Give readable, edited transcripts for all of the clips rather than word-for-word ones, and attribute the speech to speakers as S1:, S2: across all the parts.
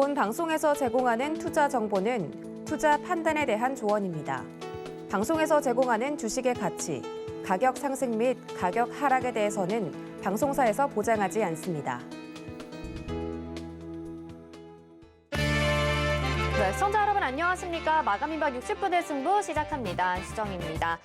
S1: 본 방송에서 제공하는 투자 정보는 투자 판단에 대한 조언입니다. 방송에서 제공하는 주식의 가치, 가격 상승 및 가격 하락에 대해서는 방송사에서 보장하지 않습니다.
S2: 네, 시청자 여러분 안녕하십니까? 마감 임박 60분의 승부 시작합니다. 시정입니다.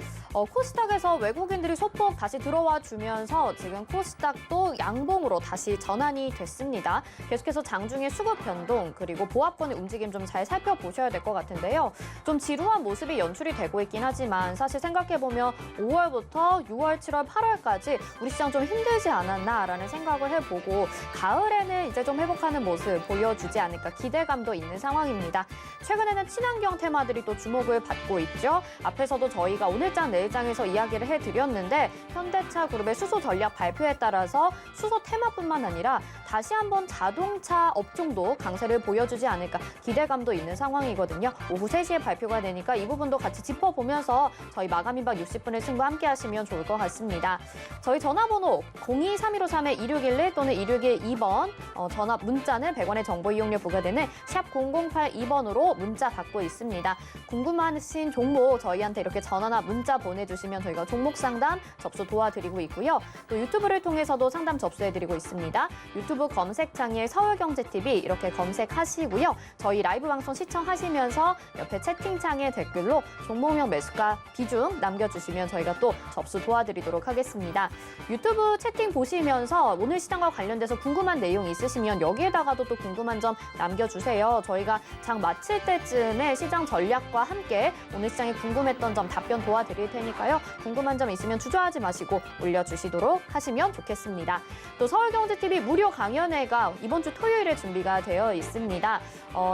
S2: 코스닥에서 외국인들이 소폭 다시 들어와 주면서 지금 코스닥도 양봉으로 다시 전환이 됐습니다. 계속해서 장중의 수급 변동 그리고 보합권의 움직임 좀 잘 살펴보셔야 될 것 같은데요. 좀 지루한 모습이 연출이 되고 있긴 하지만 사실 생각해보면 5월부터 6월, 7월, 8월까지 우리 시장 좀 힘들지 않았나라는 생각을 해보고 가을에는 이제 좀 회복하는 모습 보여주지 않을까 기대감도 있는 상황입니다. 최근에는 친환경 테마들이 또 주목을 받고 있죠. 앞에서도 저희가 오늘장 내일장에서 이야기를 해드렸는데 현대차 그룹의 수소 전략 발표에 따라서 수소 테마뿐만 아니라 다시 한번 자동차 업종도 강세를 보여주지 않을까 기대감도 있는 상황이거든요. 오후 3시에 발표가 되니까 이 부분도 같이 짚어보면서 저희 마감 임박 60분의 승부 함께 하시면 좋을 것 같습니다. 저희 전화번호 02-3153-2611 또는 2612번 전화 문자는 100원의 정보 이용료 부과되는 샵 0082번으로 문자 받고 있습니다. 궁금하신 종목 저희한테 이렇게 전화나 문자 보내주시면 저희가 종목 상담 접수 도와드리고 있고요. 또 유튜브를 통해서도 상담 접수해드리고 있습니다. 유튜브 검색창에 서울경제TV 이렇게 검색하시고요. 저희 라이브 방송 시청하시면서 옆에 채팅창에 댓글로 종목명 매수가 비중 남겨주시면 저희가 또 접수 도와드리도록 하겠습니다. 유튜브 채팅 보시면서 오늘 시장과 관련돼서 궁금한 내용 있으시면 여기에다가도 또 궁금한 점 남겨주세요. 저희가 장 마칠 때쯤에 시장 전략과 함께 오늘 시장에 궁금했던 점 답변 도와드릴 테니까요. 궁금한 점 있으면 주저하지 마시고 올려주시도록 하시면 좋겠습니다. 또 서울경제TV 무료 강연회가 이번 주 토요일에 준비가 되어 있습니다.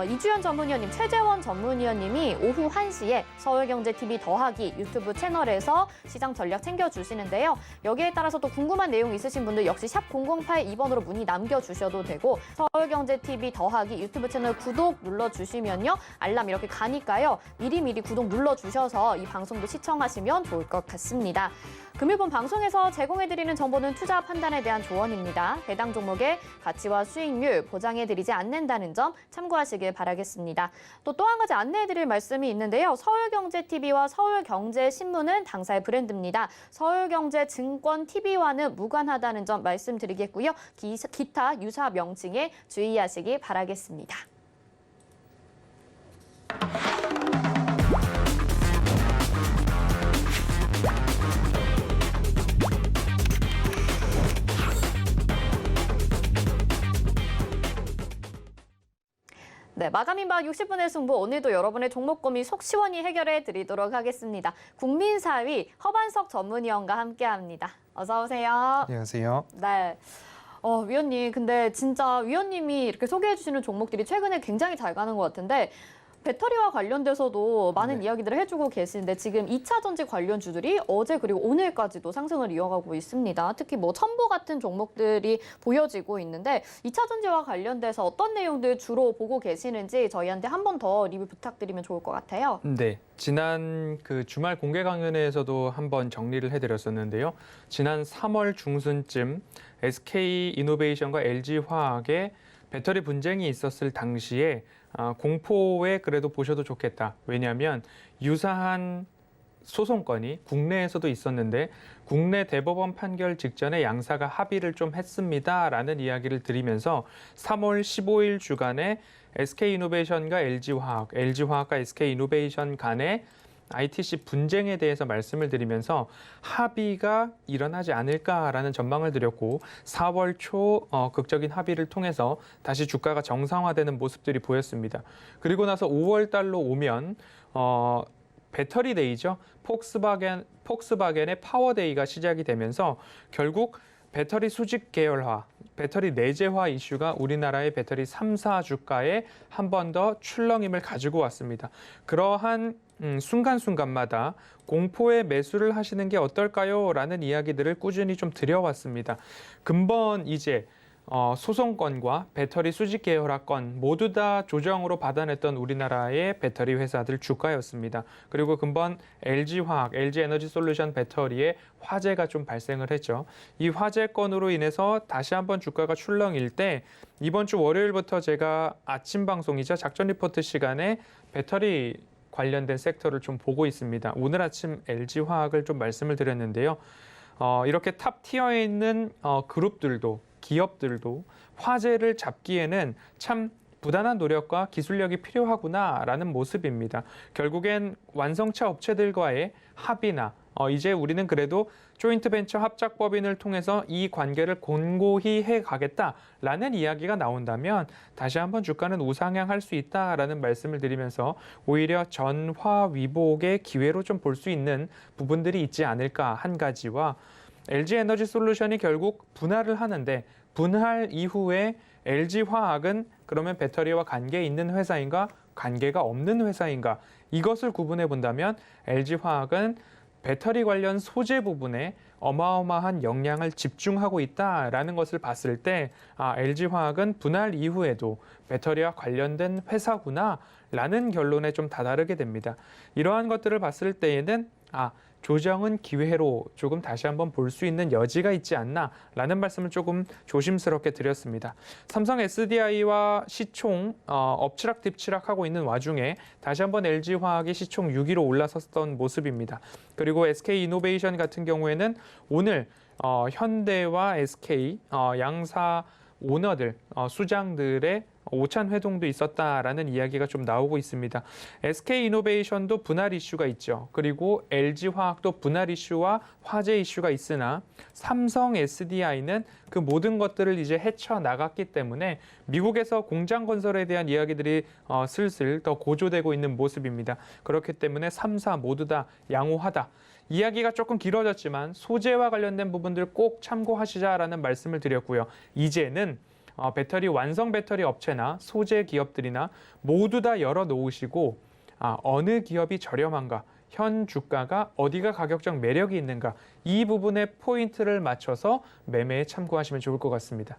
S2: 이주연 전문위원님, 최재원 전문위원님이 오후 1시에 서울경제TV 더하기 유튜브 채널에서 시장 전략 챙겨주시는데요. 여기에 따라서 또 궁금한 내용 있으신 분들 역시 샵 0082번으로 문의 남겨주셔도 되고 서울경제TV 더하기 유튜브 채널 구독 눌러주시면요. 알람 이렇게 가니까요. 미리미리 구독 눌러주셔서 이 방송도 시청하시면 좋을 것 같습니다. 금일본 방송에서 제공해드리는 정보는 투자 판단에 대한 조언입니다. 해당 종목의 가치와 수익률 보장해드리지 않는다는 점 참고하시길 바라겠습니다. 또 한 가지 안내해드릴 말씀이 있는데요. 서울경제TV와 서울경제신문은 당사의 브랜드입니다. 서울경제증권TV와는 무관하다는 점 말씀드리겠고요. 기타 유사 명칭에 주의하시기 바라겠습니다. 네, 마감 임박 60분의 승부 오늘도 여러분의 종목 고민 속 시원히 해결해 드리도록 하겠습니다. 국민사위 허반석 전문위원과 함께합니다. 어서 오세요.
S3: 안녕하세요.
S2: 네. 위원님, 근데 진짜 위원님이 이렇게 소개해 주시는 종목들이 최근에 굉장히 잘 가는 것 같은데 배터리와 관련돼서도 많은 이야기들을 해주고 계시는데 지금 2차 전지 관련주들이 어제 그리고 오늘까지도 상승을 이어가고 있습니다. 특히 뭐 첨보 같은 종목들이 보여지고 있는데 2차 전지와 관련돼서 어떤 내용들 주로 보고 계시는지 저희한테 한 번 더 리뷰 부탁드리면 좋을 것 같아요.
S3: 네, 지난 그 주말 공개 강연회에서도 한번 정리를 해드렸었는데요. 지난 3월 중순쯤 SK이노베이션과 LG화학의 배터리 분쟁이 있었을 당시에 공포에 그래도 보셔도 좋겠다. 왜냐하면 유사한 소송건이 국내에서도 있었는데 국내 대법원 판결 직전에 양사가 합의를 좀 했습니다라는 이야기를 드리면서 3월 15일 주간에 SK이노베이션과 LG화학, LG화학과 SK이노베이션 간의 ITC 분쟁에 대해서 말씀을 드리면서 합의가 일어나지 않을까라는 전망을 드렸고 4월 초 극적인 합의를 통해서 다시 주가가 정상화되는 모습들이 보였습니다. 그리고 나서 5월 달로 오면 배터리 데이죠. 폭스바겐의 파워데이가 시작이 되면서 결국 배터리 수직 계열화, 배터리 내재화 이슈가 우리나라의 배터리 3사 주가에 한 번 더 출렁임을 가지고 왔습니다. 그러한 순간순간마다 공포의 매수를 하시는 게 어떨까요? 라는 이야기들을 꾸준히 좀 드려왔습니다. 근본 이제 소송권과 배터리 수직 계열화권 모두 다 조정으로 받아냈던 우리나라의 배터리 회사들 주가였습니다. 그리고 근본 LG화학, LG에너지솔루션 배터리에 화재가 좀 발생을 했죠. 이 화재 건으로 인해서 다시 한번 주가가 출렁일 때 이번 주 월요일부터 제가 아침 방송이자 작전 리포트 시간에 배터리 관련된 섹터를 좀 보고 있습니다. 오늘 아침 LG화학을 좀 말씀을 드렸는데요. 이렇게 탑 티어에 있는 그룹들도 기업들도 화제를 잡기에는 참 부단한 노력과 기술력이 필요하구나라는 모습입니다. 결국엔 완성차 업체들과의 합의나 이제 우리는 그래도 조인트 벤처 합작법인을 통해서 이 관계를 곤고히 해가겠다라는 이야기가 나온다면 다시 한번 주가는 우상향할 수 있다라는 말씀을 드리면서 오히려 전화위복의 기회로 좀 볼 수 있는 부분들이 있지 않을까 한 가지와 LG에너지솔루션이 결국 분할을 하는데 분할 이후에 LG화학은 그러면 배터리와 관계 있는 회사인가 관계가 없는 회사인가 이것을 구분해 본다면 LG화학은 배터리 관련 소재 부분에 어마어마한 역량을 집중하고 있다라는 것을 봤을 때 LG화학은 분할 이후에도 배터리와 관련된 회사구나라는 결론에 좀 다다르게 됩니다. 이러한 것들을 봤을 때에는 조정은 기회로 조금 다시 한번 볼 수 있는 여지가 있지 않나라는 말씀을 조금 조심스럽게 드렸습니다. 삼성 SDI와 시총 엎치락뒤치락하고 있는 와중에 다시 한번 LG화학이 시총 6위로 올라섰던 모습입니다. 그리고 SK이노베이션 같은 경우에는 오늘 현대와 SK 양사 오너들, 수장들의 오찬 회동도 있었다라는 이야기가 좀 나오고 있습니다. SK이노베이션도 분할 이슈가 있죠. 그리고 LG화학도 분할 이슈와 화재 이슈가 있으나 삼성 SDI는 그 모든 것들을 이제 헤쳐나갔기 때문에 미국에서 공장 건설에 대한 이야기들이 슬슬 더 고조되고 있는 모습입니다. 그렇기 때문에 3사 모두 다 양호하다. 이야기가 조금 길어졌지만 소재와 관련된 부분들 꼭 참고하시자라는 말씀을 드렸고요. 이제는 배터리 완성 배터리 업체나 소재 기업들이나 모두 다 열어놓으시고 어느 기업이 저렴한가, 현 주가가 어디가 가격적 매력이 있는가 이 부분에 포인트를 맞춰서 매매에 참고하시면 좋을 것 같습니다.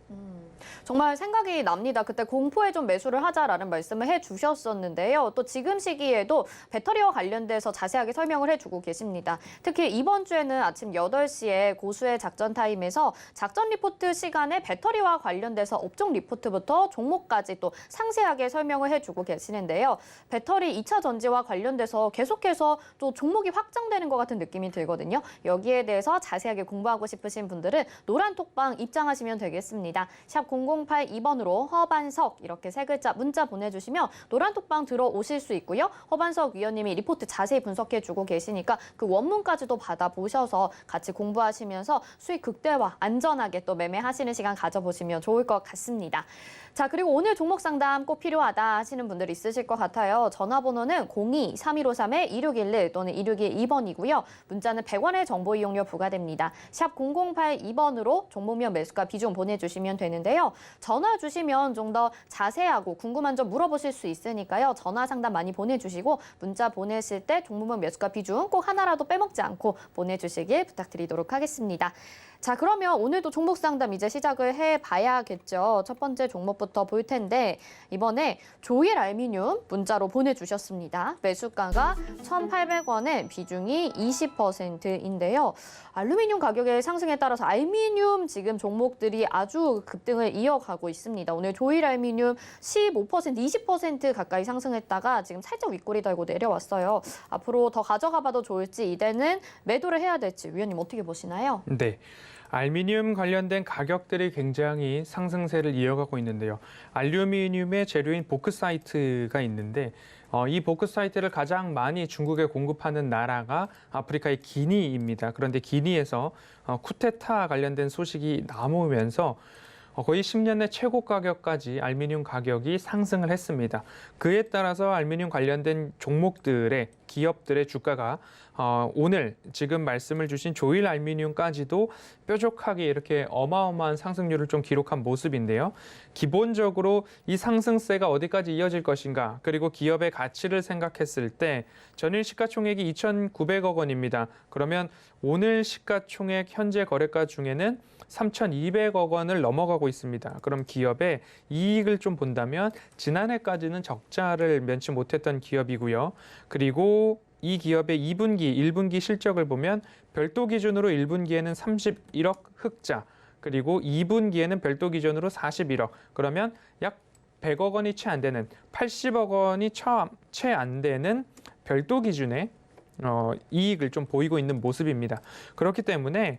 S2: 정말 생각이 납니다. 그때 공포에 좀 매수를 하자라는 말씀을 해주셨었는데요. 또 지금 시기에도 배터리와 관련돼서 자세하게 설명을 해주고 계십니다. 특히 이번 주에는 아침 8시에 고수의 작전 타임에서 작전 리포트 시간에 배터리와 관련돼서 업종 리포트부터 종목까지 또 상세하게 설명을 해주고 계시는데요. 배터리 2차 전지와 관련돼서 계속해서 또 종목이 확장되는 것 같은 느낌이 들거든요. 여기에 대해서 자세하게 공부하고 싶으신 분들은 노란 톡방 입장하시면 되겠습니다. 샵 0082번으로 허반석 이렇게 세 글자 문자 보내주시면 노란 톡방 들어오실 수 있고요. 허반석 위원님이 리포트 자세히 분석해주고 계시니까 그 원문까지도 받아보셔서 같이 공부하시면서 수익 극대화 안전하게 또 매매하시는 시간 가져보시면 좋을 것 같습니다. 자, 그리고 오늘 종목 상담 꼭 필요하다 하시는 분들 있으실 것 같아요. 전화번호는 02-3153-2611 또는 2612번이고요. 문자는 100원의 정보 이용료 부과됩니다. 샵 0082번으로 종목명 매수가 비중 보내주시면 되는데요. 전화 주시면 좀 더 자세하고 궁금한 점 물어보실 수 있으니까요. 전화 상담 많이 보내주시고 문자 보내실 때 종목명 매수가 비중 꼭 하나라도 빼먹지 않고 보내주시길 부탁드리도록 하겠습니다. 자, 그러면 오늘도 종목 상담 이제 시작을 해봐야겠죠. 첫 번째 종목부터 볼 텐데 이번에 조일 알미늄 문자로 보내주셨습니다. 매수가가 1,800원에 비중이 20%인데요. 알루미늄 가격의 상승에 따라서 알미늄 지금 종목들이 아주 급등을 이어가고 있습니다. 오늘 조일 알미늄 15%, 20% 가까이 상승했다가 지금 살짝 윗꼬리 달고 내려왔어요. 앞으로 더 가져가 봐도 좋을지 이때는 매도를 해야 될지 위원님 어떻게 보시나요?
S3: 네. 알루미늄 관련된 가격들이 굉장히 상승세를 이어가고 있는데요. 알루미늄의 재료인 보크사이트가 있는데 이 보크사이트를 가장 많이 중국에 공급하는 나라가 아프리카의 기니입니다. 그런데 기니에서 쿠데타 관련된 소식이 나오면서 거의 10년 내 최고 가격까지 알루미늄 가격이 상승을 했습니다. 그에 따라서 알루미늄 관련된 종목들의 기업들의 주가가 오늘 지금 말씀을 주신 조일 알루미늄까지도 뾰족하게 이렇게 어마어마한 상승률을 좀 기록한 모습인데요. 기본적으로 이 상승세가 어디까지 이어질 것인가 그리고 기업의 가치를 생각했을 때 전일 시가총액이 2,900억 원입니다. 그러면 오늘 시가총액 현재 거래가 중에는 3,200억 원을 넘어가고 하고 있습니다. 그럼 기업의 이익을 좀 본다면 지난해까지는 적자를 면치 못했던 기업이고요. 그리고 이 기업의 2분기, 1분기 실적을 보면 별도 기준으로 1분기에는 31억 흑자, 그리고 2분기에는 별도 기준으로 41억. 그러면 약 100억 원이 채 안 되는, 80억 원이 채 안 되는 별도 기준의 이익을 좀 보이고 있는 모습입니다. 그렇기 때문에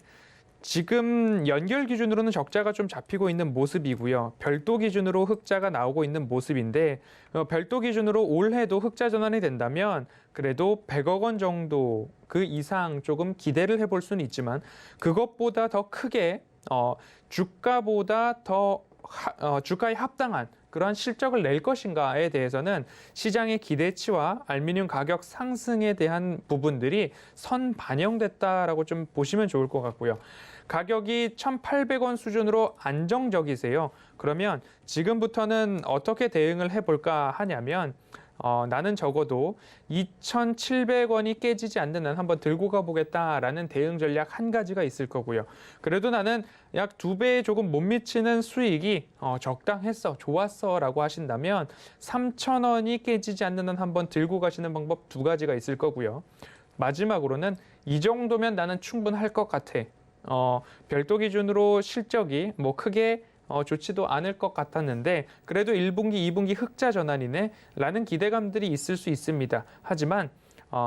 S3: 지금 연결 기준으로는 적자가 좀 잡히고 있는 모습이고요. 별도 기준으로 흑자가 나오고 있는 모습인데 별도 기준으로 올해도 흑자 전환이 된다면 그래도 100억 원 정도 그 이상 조금 기대를 해볼 수는 있지만 그것보다 더 크게 주가보다 더 주가에 합당한 그러한 실적을 낼 것인가에 대해서는 시장의 기대치와 알루미늄 가격 상승에 대한 부분들이 선반영됐다라고 좀 보시면 좋을 것 같고요. 가격이 1,800원 수준으로 안정적이세요. 그러면 지금부터는 어떻게 대응을 해볼까 하냐면 나는 적어도 2,700원이 깨지지 않는 한 한번 들고 가보겠다라는 대응 전략 한 가지가 있을 거고요. 그래도 나는 약 2배에 조금 못 미치는 수익이 적당했어, 좋았어 라고 하신다면 3,000원이 깨지지 않는 한 한번 들고 가시는 방법 2가지가 있을 거고요. 마지막으로는 이 정도면 나는 충분할 것 같아. 별도 기준으로 실적이 뭐 크게 좋지도 않을 것 같았는데 그래도 1분기, 2분기 흑자 전환이네 라는 기대감들이 있을 수 있습니다. 하지만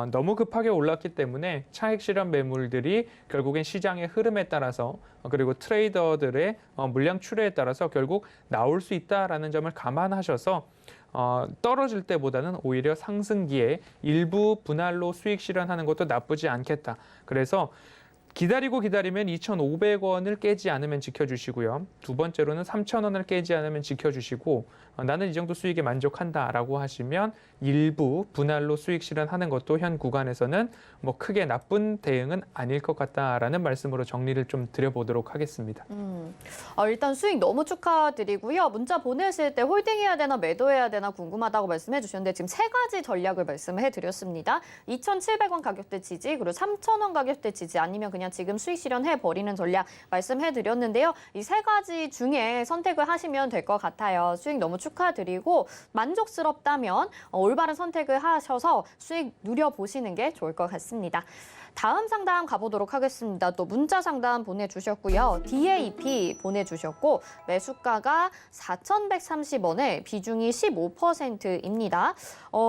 S3: 너무 급하게 올랐기 때문에 차익 실현 매물들이 결국엔 시장의 흐름에 따라서 그리고 트레이더들의 물량 출회에 따라서 결국 나올 수 있다라는 점을 감안하셔서 떨어질 때보다는 오히려 상승기에 일부 분할로 수익 실현하는 것도 나쁘지 않겠다. 그래서 기다리면 2,500원을 깨지 않으면 지켜주시고요. 두 번째로는 3,000원을 깨지 않으면 지켜주시고 나는 이 정도 수익에 만족한다라고 하시면 일부 분할로 수익 실현하는 것도 현 구간에서는 뭐 크게 나쁜 대응은 아닐 것 같다라는 말씀으로 정리를 좀 드려보도록 하겠습니다.
S2: 일단 수익 너무 축하드리고요. 문자 보내실 때 홀딩해야 되나 매도해야 되나 궁금하다고 말씀해 주셨는데 지금 3가지 전략을 말씀해 드렸습니다. 2,700원 가격대 지지, 그리고 3,000원 가격대 지지, 아니면 그냥 지금 수익 실현해 버리는 전략 말씀해 드렸는데요. 이 3가지 중에 선택을 하시면 될 것 같아요. 수익 너무 축하드리고 만족스럽다면 올바른 선택을 하셔서 수익 누려보시는 게 좋을 것 같습니다. 다음 상담 가보도록 하겠습니다. 또 문자 상담 보내주셨고요. DAP 보내주셨고 매수가가 4,130원에 비중이 15%입니다.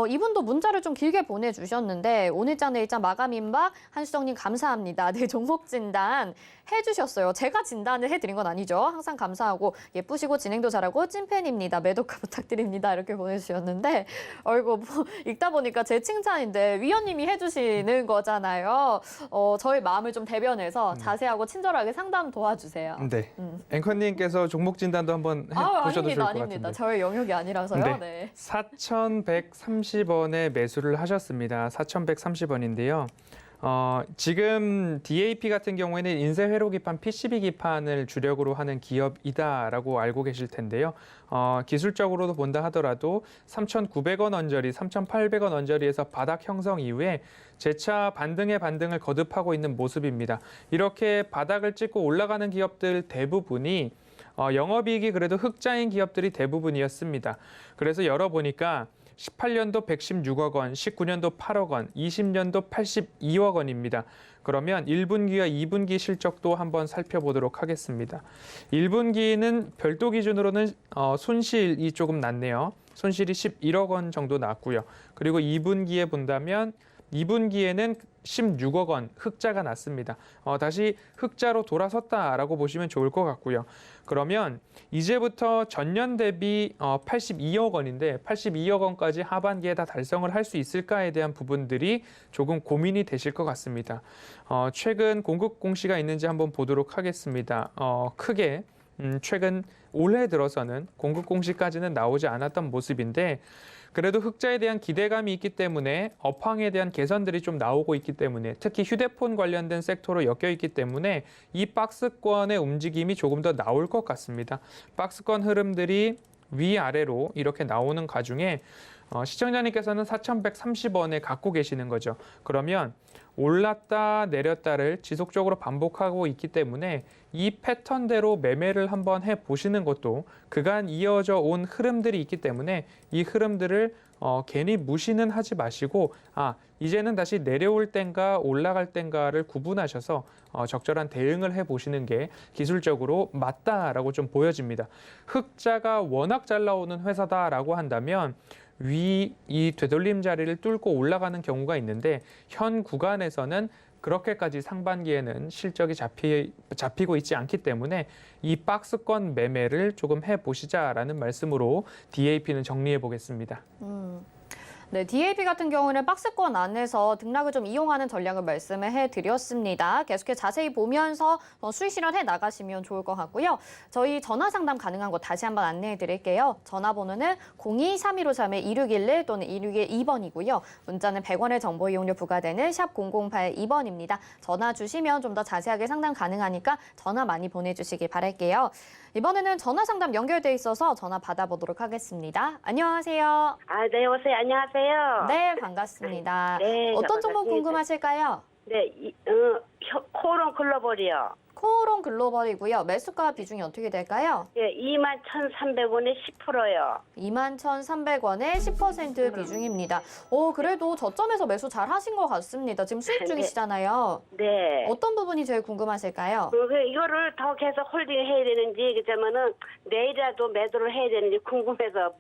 S2: 이분도 문자를 좀 길게 보내주셨는데 오늘장 내일장 마감 임박 한수정님 감사합니다. 네, 종목 진단 해주셨어요. 제가 진단을 해드린 건 아니죠. 항상 감사하고 예쁘시고 진행도 잘하고 찐팬입니다. 매도가 부탁드립니다. 이렇게 보내주셨는데 이거 뭐 읽다 보니까 제 칭찬인데 위원님이 해주시는 거잖아요. 저희 마음을 좀 대변해서 자세하고 친절하게 상담 도와주세요.
S3: 네. 앵커님께서 종목 진단도 한번 해보셔도 좋을 것
S2: 아닙니다.
S3: 같은데.
S2: 저의 영역이 아니라서요. 네.
S3: 4,130원에 매수를 하셨습니다. 4,130원인데요. 지금 DAP 같은 경우에는 인쇄 회로 기판, PCB 기판을 주력으로 하는 기업이다라고 알고 계실 텐데요. 기술적으로도 본다 하더라도 3,900원 언저리, 3,800원 언저리에서 바닥 형성 이후에 재차 반등의 반등을 거듭하고 있는 모습입니다. 이렇게 바닥을 찍고 올라가는 기업들 대부분이 영업이익이 그래도 흑자인 기업들이 대부분이었습니다. 그래서 열어보니까 18년도 116억 원, 19년도 8억 원, 20년도 82억 원입니다. 그러면 1분기와 2분기 실적도 한번 살펴보도록 하겠습니다. 1분기는 별도 기준으로는 손실이 조금 났네요. 손실이 11억 원 정도 났고요. 그리고 2분기에 본다면 2분기에는 16억 원 흑자가 났습니다. 다시 흑자로 돌아섰다라고 보시면 좋을 것 같고요. 그러면 이제부터 전년 대비 82억 원인데 82억 원까지 하반기에 다 달성을 할 수 있을까에 대한 부분들이 조금 고민이 되실 것 같습니다. 최근 공급 공시가 있는지 한번 보도록 하겠습니다. 크게 최근 올해 들어서는 공급 공시까지는 나오지 않았던 모습인데 그래도 흑자에 대한 기대감이 있기 때문에 업황에 대한 개선들이 좀 나오고 있기 때문에 특히 휴대폰 관련된 섹터로 엮여 있기 때문에 이 박스권의 움직임이 조금 더 나올 것 같습니다. 박스권 흐름들이 위아래로 이렇게 나오는 과중에 시청자님께서는 4,130원에 갖고 계시는 거죠. 그러면 올랐다 내렸다를 지속적으로 반복하고 있기 때문에 이 패턴대로 매매를 한번 해보시는 것도 그간 이어져 온 흐름들이 있기 때문에 이 흐름들을 괜히 무시는 하지 마시고 이제는 다시 내려올 땐가 올라갈 땐가를 구분하셔서 적절한 대응을 해보시는 게 기술적으로 맞다라고 좀 보여집니다. 흑자가 워낙 잘 나오는 회사다라고 한다면 이 되돌림 자리를 뚫고 올라가는 경우가 있는데 현 구간에서는 그렇게까지 상반기에는 실적이 잡히고 있지 않기 때문에 이 박스권 매매를 조금 해보시자라는 말씀으로 DAP는 정리해 보겠습니다.
S2: 네, DAP 같은 경우는 박스권 안에서 등락을 좀 이용하는 전략을 말씀을 해드렸습니다. 계속해서 자세히 보면서 수익 실현해 나가시면 좋을 것 같고요. 저희 전화 상담 가능한 거 다시 한번 안내해 드릴게요. 전화번호는 02-3153-2611 또는 2612번이고요. 문자는 100원의 정보 이용료 부과되는 샵 0082번입니다. 전화 주시면 좀 더 자세하게 상담 가능하니까 전화 많이 보내주시기 바랄게요. 이번에는 전화 상담 연결돼 있어서 전화 받아보도록 하겠습니다. 안녕하세요.
S4: 네, 여보세요. 안녕하세요.
S2: 네, 반갑습니다.
S4: 네,
S2: 어떤 정보
S4: 반갑습니다.
S2: 궁금하실까요?
S4: 네, 코론 글로벌이요.
S2: 코오롱 글로벌이고요. 매수가 비중이 어떻게 될까요?
S4: 예, 21,300원에 10%요.
S2: 21,300원에 10% 비중입니다. 그래도 저점에서 매수 잘 하신 것 같습니다. 지금 수익
S4: 네.
S2: 중이시잖아요.
S4: 네.
S2: 어떤 부분이 제일 궁금하실까요?
S4: 이거를 더 계속 홀딩 해야 되는지, 그러면은 내일이라도 매도를 해야 되는지 궁금해서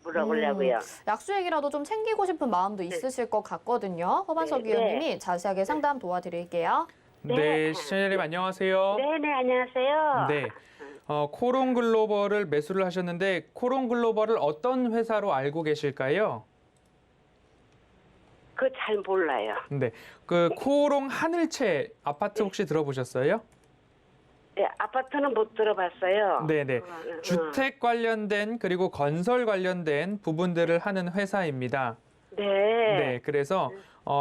S4: 물어보려고요.
S2: 약수익이라도 좀 챙기고 싶은 마음도 있으실 것 같거든요. 허반석
S4: 네.
S2: 위원님이 자세하게 상담 도와드릴게요.
S3: 네, 시청자님 안녕하세요.
S4: 네, 안녕하세요.
S3: 네. 코론 글로벌을 매수를 하셨는데 코론 글로벌을 어떤 회사로 알고 계실까요?
S4: 그거 잘 몰라요.
S3: 네. 그 코오롱 하늘채 아파트 혹시 들어보셨어요?
S4: 네, 아파트는 못 들어봤어요.
S3: 네네. 주택 관련된 그리고 건설 관련된 부분들을 하는 회사입니다. 네. 그래서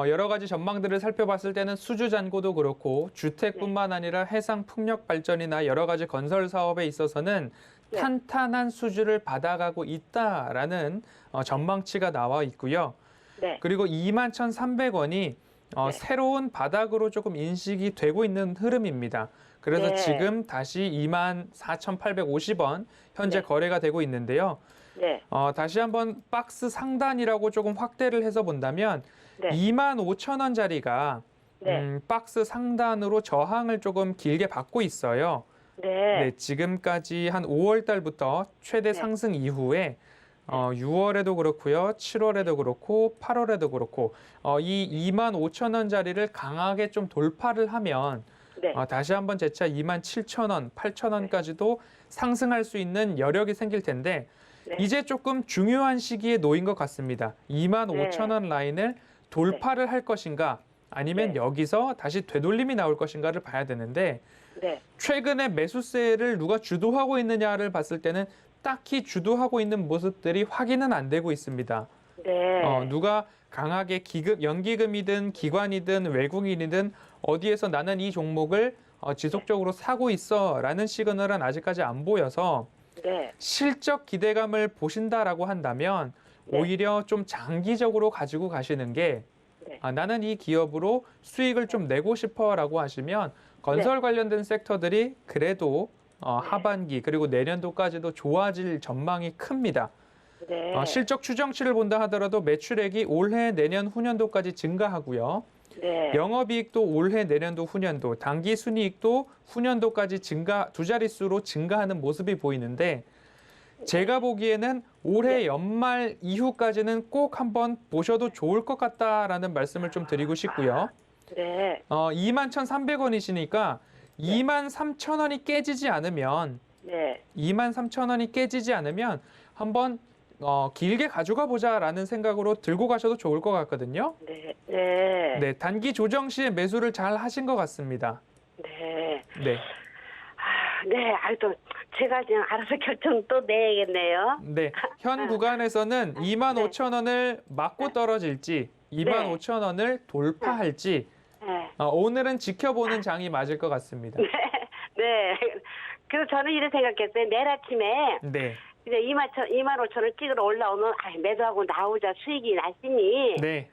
S3: 여러 가지 전망들을 살펴봤을 때는 수주 잔고도 그렇고 주택뿐만 아니라 해상 풍력 발전이나 여러 가지 건설 사업에 있어서는 탄탄한 수주를 받아가고 있다라는 전망치가 나와 있고요.
S4: 네.
S3: 그리고 21,300원이 새로운 바닥으로 조금 인식이 되고 있는 흐름입니다. 그래서
S4: 네.
S3: 지금 다시 24,850원 현재
S4: 네.
S3: 거래가 되고 있는데요.
S4: 네.
S3: 다시 한번 박스 상단이라고 조금 확대를 해서 본다면
S4: 네.
S3: 25,000원짜리가
S4: 네.
S3: 박스 상단으로 저항을 조금 길게 받고 있어요.
S4: 네.
S3: 네, 지금까지 한 5월 달부터 최대
S4: 네.
S3: 상승 이후에 6월에도 그렇고요, 7월에도 그렇고, 8월에도 그렇고 이 25,000원짜리를 강하게 좀 돌파를 하면
S4: 네.
S3: 다시 한번 재차 27,000원, 8,000원까지도 상승할 수 있는 여력이 생길 텐데
S4: 네.
S3: 이제 조금 중요한 시기에 놓인 것 같습니다. 25,000원 라인을 돌파를 할 것인가 아니면
S4: 네.
S3: 여기서 다시 되돌림이 나올 것인가를 봐야 되는데
S4: 네.
S3: 최근에 매수세를 누가 주도하고 있느냐를 봤을 때는 딱히 주도하고 있는 모습들이 확인은 안 되고 있습니다.
S4: 네.
S3: 누가 강하게 연기금이든 기관이든 외국인이든 어디에서 나는 이 종목을 지속적으로 사고 있어라는 시그널은 아직까지 안 보여서
S4: 네.
S3: 실적 기대감을 보신다라고 한다면
S4: 네.
S3: 오히려 좀 장기적으로 가지고 가시는 게
S4: 네.
S3: 나는 이 기업으로 수익을 좀 내고 싶어라고 하시면 건설 관련된 섹터들이 그래도 하반기 그리고 내년도까지도 좋아질 전망이 큽니다.
S4: 네.
S3: 실적 추정치를 본다 하더라도 매출액이 올해 내년 후년도까지 증가하고요.
S4: 네.
S3: 영업이익도 올해 내년도 후년도, 당기순이익도 후년도까지 두 자릿수로 증가하는 모습이 보이는데 제가 보기에는 올해 연말 이후까지는 꼭 한번 보셔도 좋을 것 같다라는 말씀을 좀 드리고 싶고요.
S4: 네.
S3: 21,300원이시니까 23,000원이 깨지지 않으면
S4: 네.
S3: 23,000원이 깨지지 않으면 한번 길게 가져가 보자라는 생각으로 들고 가셔도 좋을 것 같거든요.
S4: 네. 네.
S3: 네, 단기 조정 시에 매수를 잘 하신 것 같습니다.
S4: 네.
S3: 네,
S4: 네. 또 제가 그냥 알아서 결정 또 내야겠네요.
S3: 네. 현 구간에서는 25,000원을 맞고 떨어질지 25,000원을 돌파할지
S4: 네.
S3: 오늘은 지켜보는 장이 맞을 것 같습니다.
S4: 네. 그래서 저는 이렇게 생각했어요. 내일 아침에
S3: 네,
S4: 이제 25,000원 찍으러 올라오면 매도하고 나오자 수익이 났으니
S3: 네,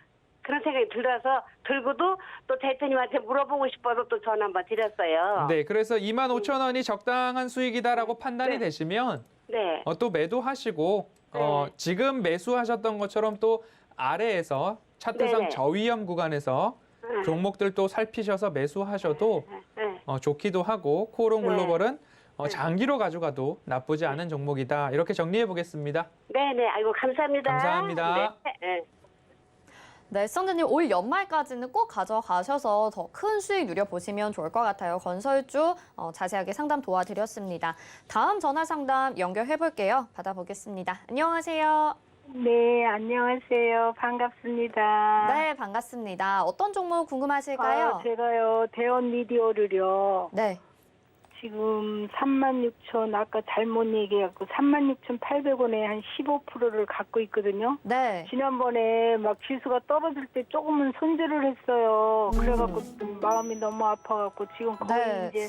S4: 그런 생각이 들어서 들고도 또 대표님한테 물어보고 싶어서 또 전화 한번 드렸어요.
S3: 네, 그래서 25,000원이 적당한 수익이다라고 판단이
S4: 네.
S3: 되시면
S4: 네.
S3: 또 매도하시고
S4: 네.
S3: 지금 매수하셨던 것처럼 또 아래에서 차트상
S4: 네네.
S3: 저위험 구간에서
S4: 네.
S3: 종목들 또 살피셔서 매수하셔도
S4: 네.
S3: 좋기도 하고 코오롱
S4: 네.
S3: 글로벌은
S4: 네.
S3: 장기로 가져가도 나쁘지 않은 종목이다. 이렇게 정리해 보겠습니다.
S4: 네네. 아이고 감사합니다.
S3: 감사합니다.
S4: 네. 네.
S2: 네, 시청자님 올 연말까지는 꼭 가져가셔서 더 큰 수익 누려보시면 좋을 것 같아요. 건설주 자세하게 상담 도와드렸습니다. 다음 전화 상담 연결해 볼게요. 받아보겠습니다. 안녕하세요.
S5: 네, 안녕하세요. 반갑습니다.
S2: 네, 반갑습니다. 어떤 종목 궁금하실까요?
S5: 제가요, 대원 미디어를요,
S2: 네.
S5: 지금 36,000, 아까 잘못 얘기해갖고 36,800원에 한 15%를 갖고 있거든요.
S2: 네.
S5: 지난번에 막 지수가 떨어질 때 조금은 손절을 했어요. 그래갖고 좀 마음이 너무 아파갖고 지금 거의
S2: 네.
S5: 이제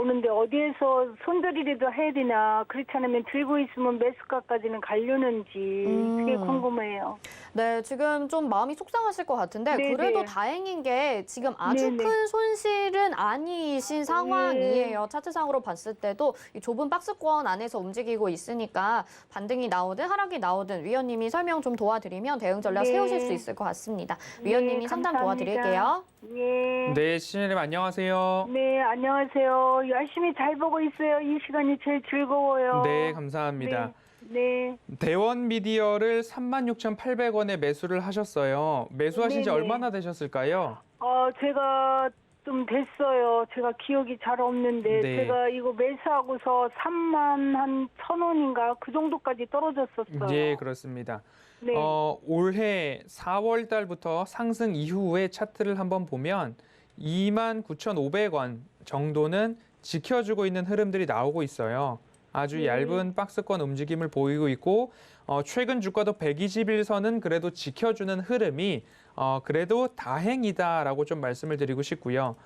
S5: 오는데 어디에서 손절이라도 해야 되나, 그렇지 않으면 들고 있으면 매수가까지는 가려는지 그게 궁금해요.
S2: 네, 지금 좀 마음이 속상하실 것 같은데
S5: 네네.
S2: 그래도 다행인 게 지금 아주
S5: 네네.
S2: 큰 손실은 아니신 상황이에요. 차트상으로 봤을 때도 이 좁은 박스권 안에서 움직이고 있으니까 반등이 나오든 하락이 나오든 위원님이 설명 좀 도와드리면 대응 전략
S5: 네.
S2: 세우실 수 있을 것 같습니다. 위원님이 상담
S5: 감사합니다.
S2: 도와드릴게요.
S5: 예.
S3: 네, 시청자님 안녕하세요.
S5: 네, 안녕하세요. 열심히 잘 보고 있어요. 이 시간이 제일 즐거워요.
S3: 네, 감사합니다.
S5: 네.
S3: 대원 미디어를 36,800원에 매수를 하셨어요. 매수하신 지
S5: 네네.
S3: 얼마나 되셨을까요?
S5: 제가 좀 됐어요. 제가 기억이 잘 없는데
S3: 네.
S5: 제가 이거 매수하고서 3만 한 1,000원인가 그 정도까지 떨어졌었어요.
S3: 예, 그렇습니다.
S5: 네.
S3: 올해 4월 달부터 상승 이후의 차트를 한번 보면 29,500원 정도는 지켜주고 있는 흐름들이 나오고 있어요. 아주 얇은 박스권 움직임을 보이고 있고 최근 주가도 120일선은 그래도 지켜주는 흐름이 그래도 다행이다라고 좀 말씀을 드리고 싶고요.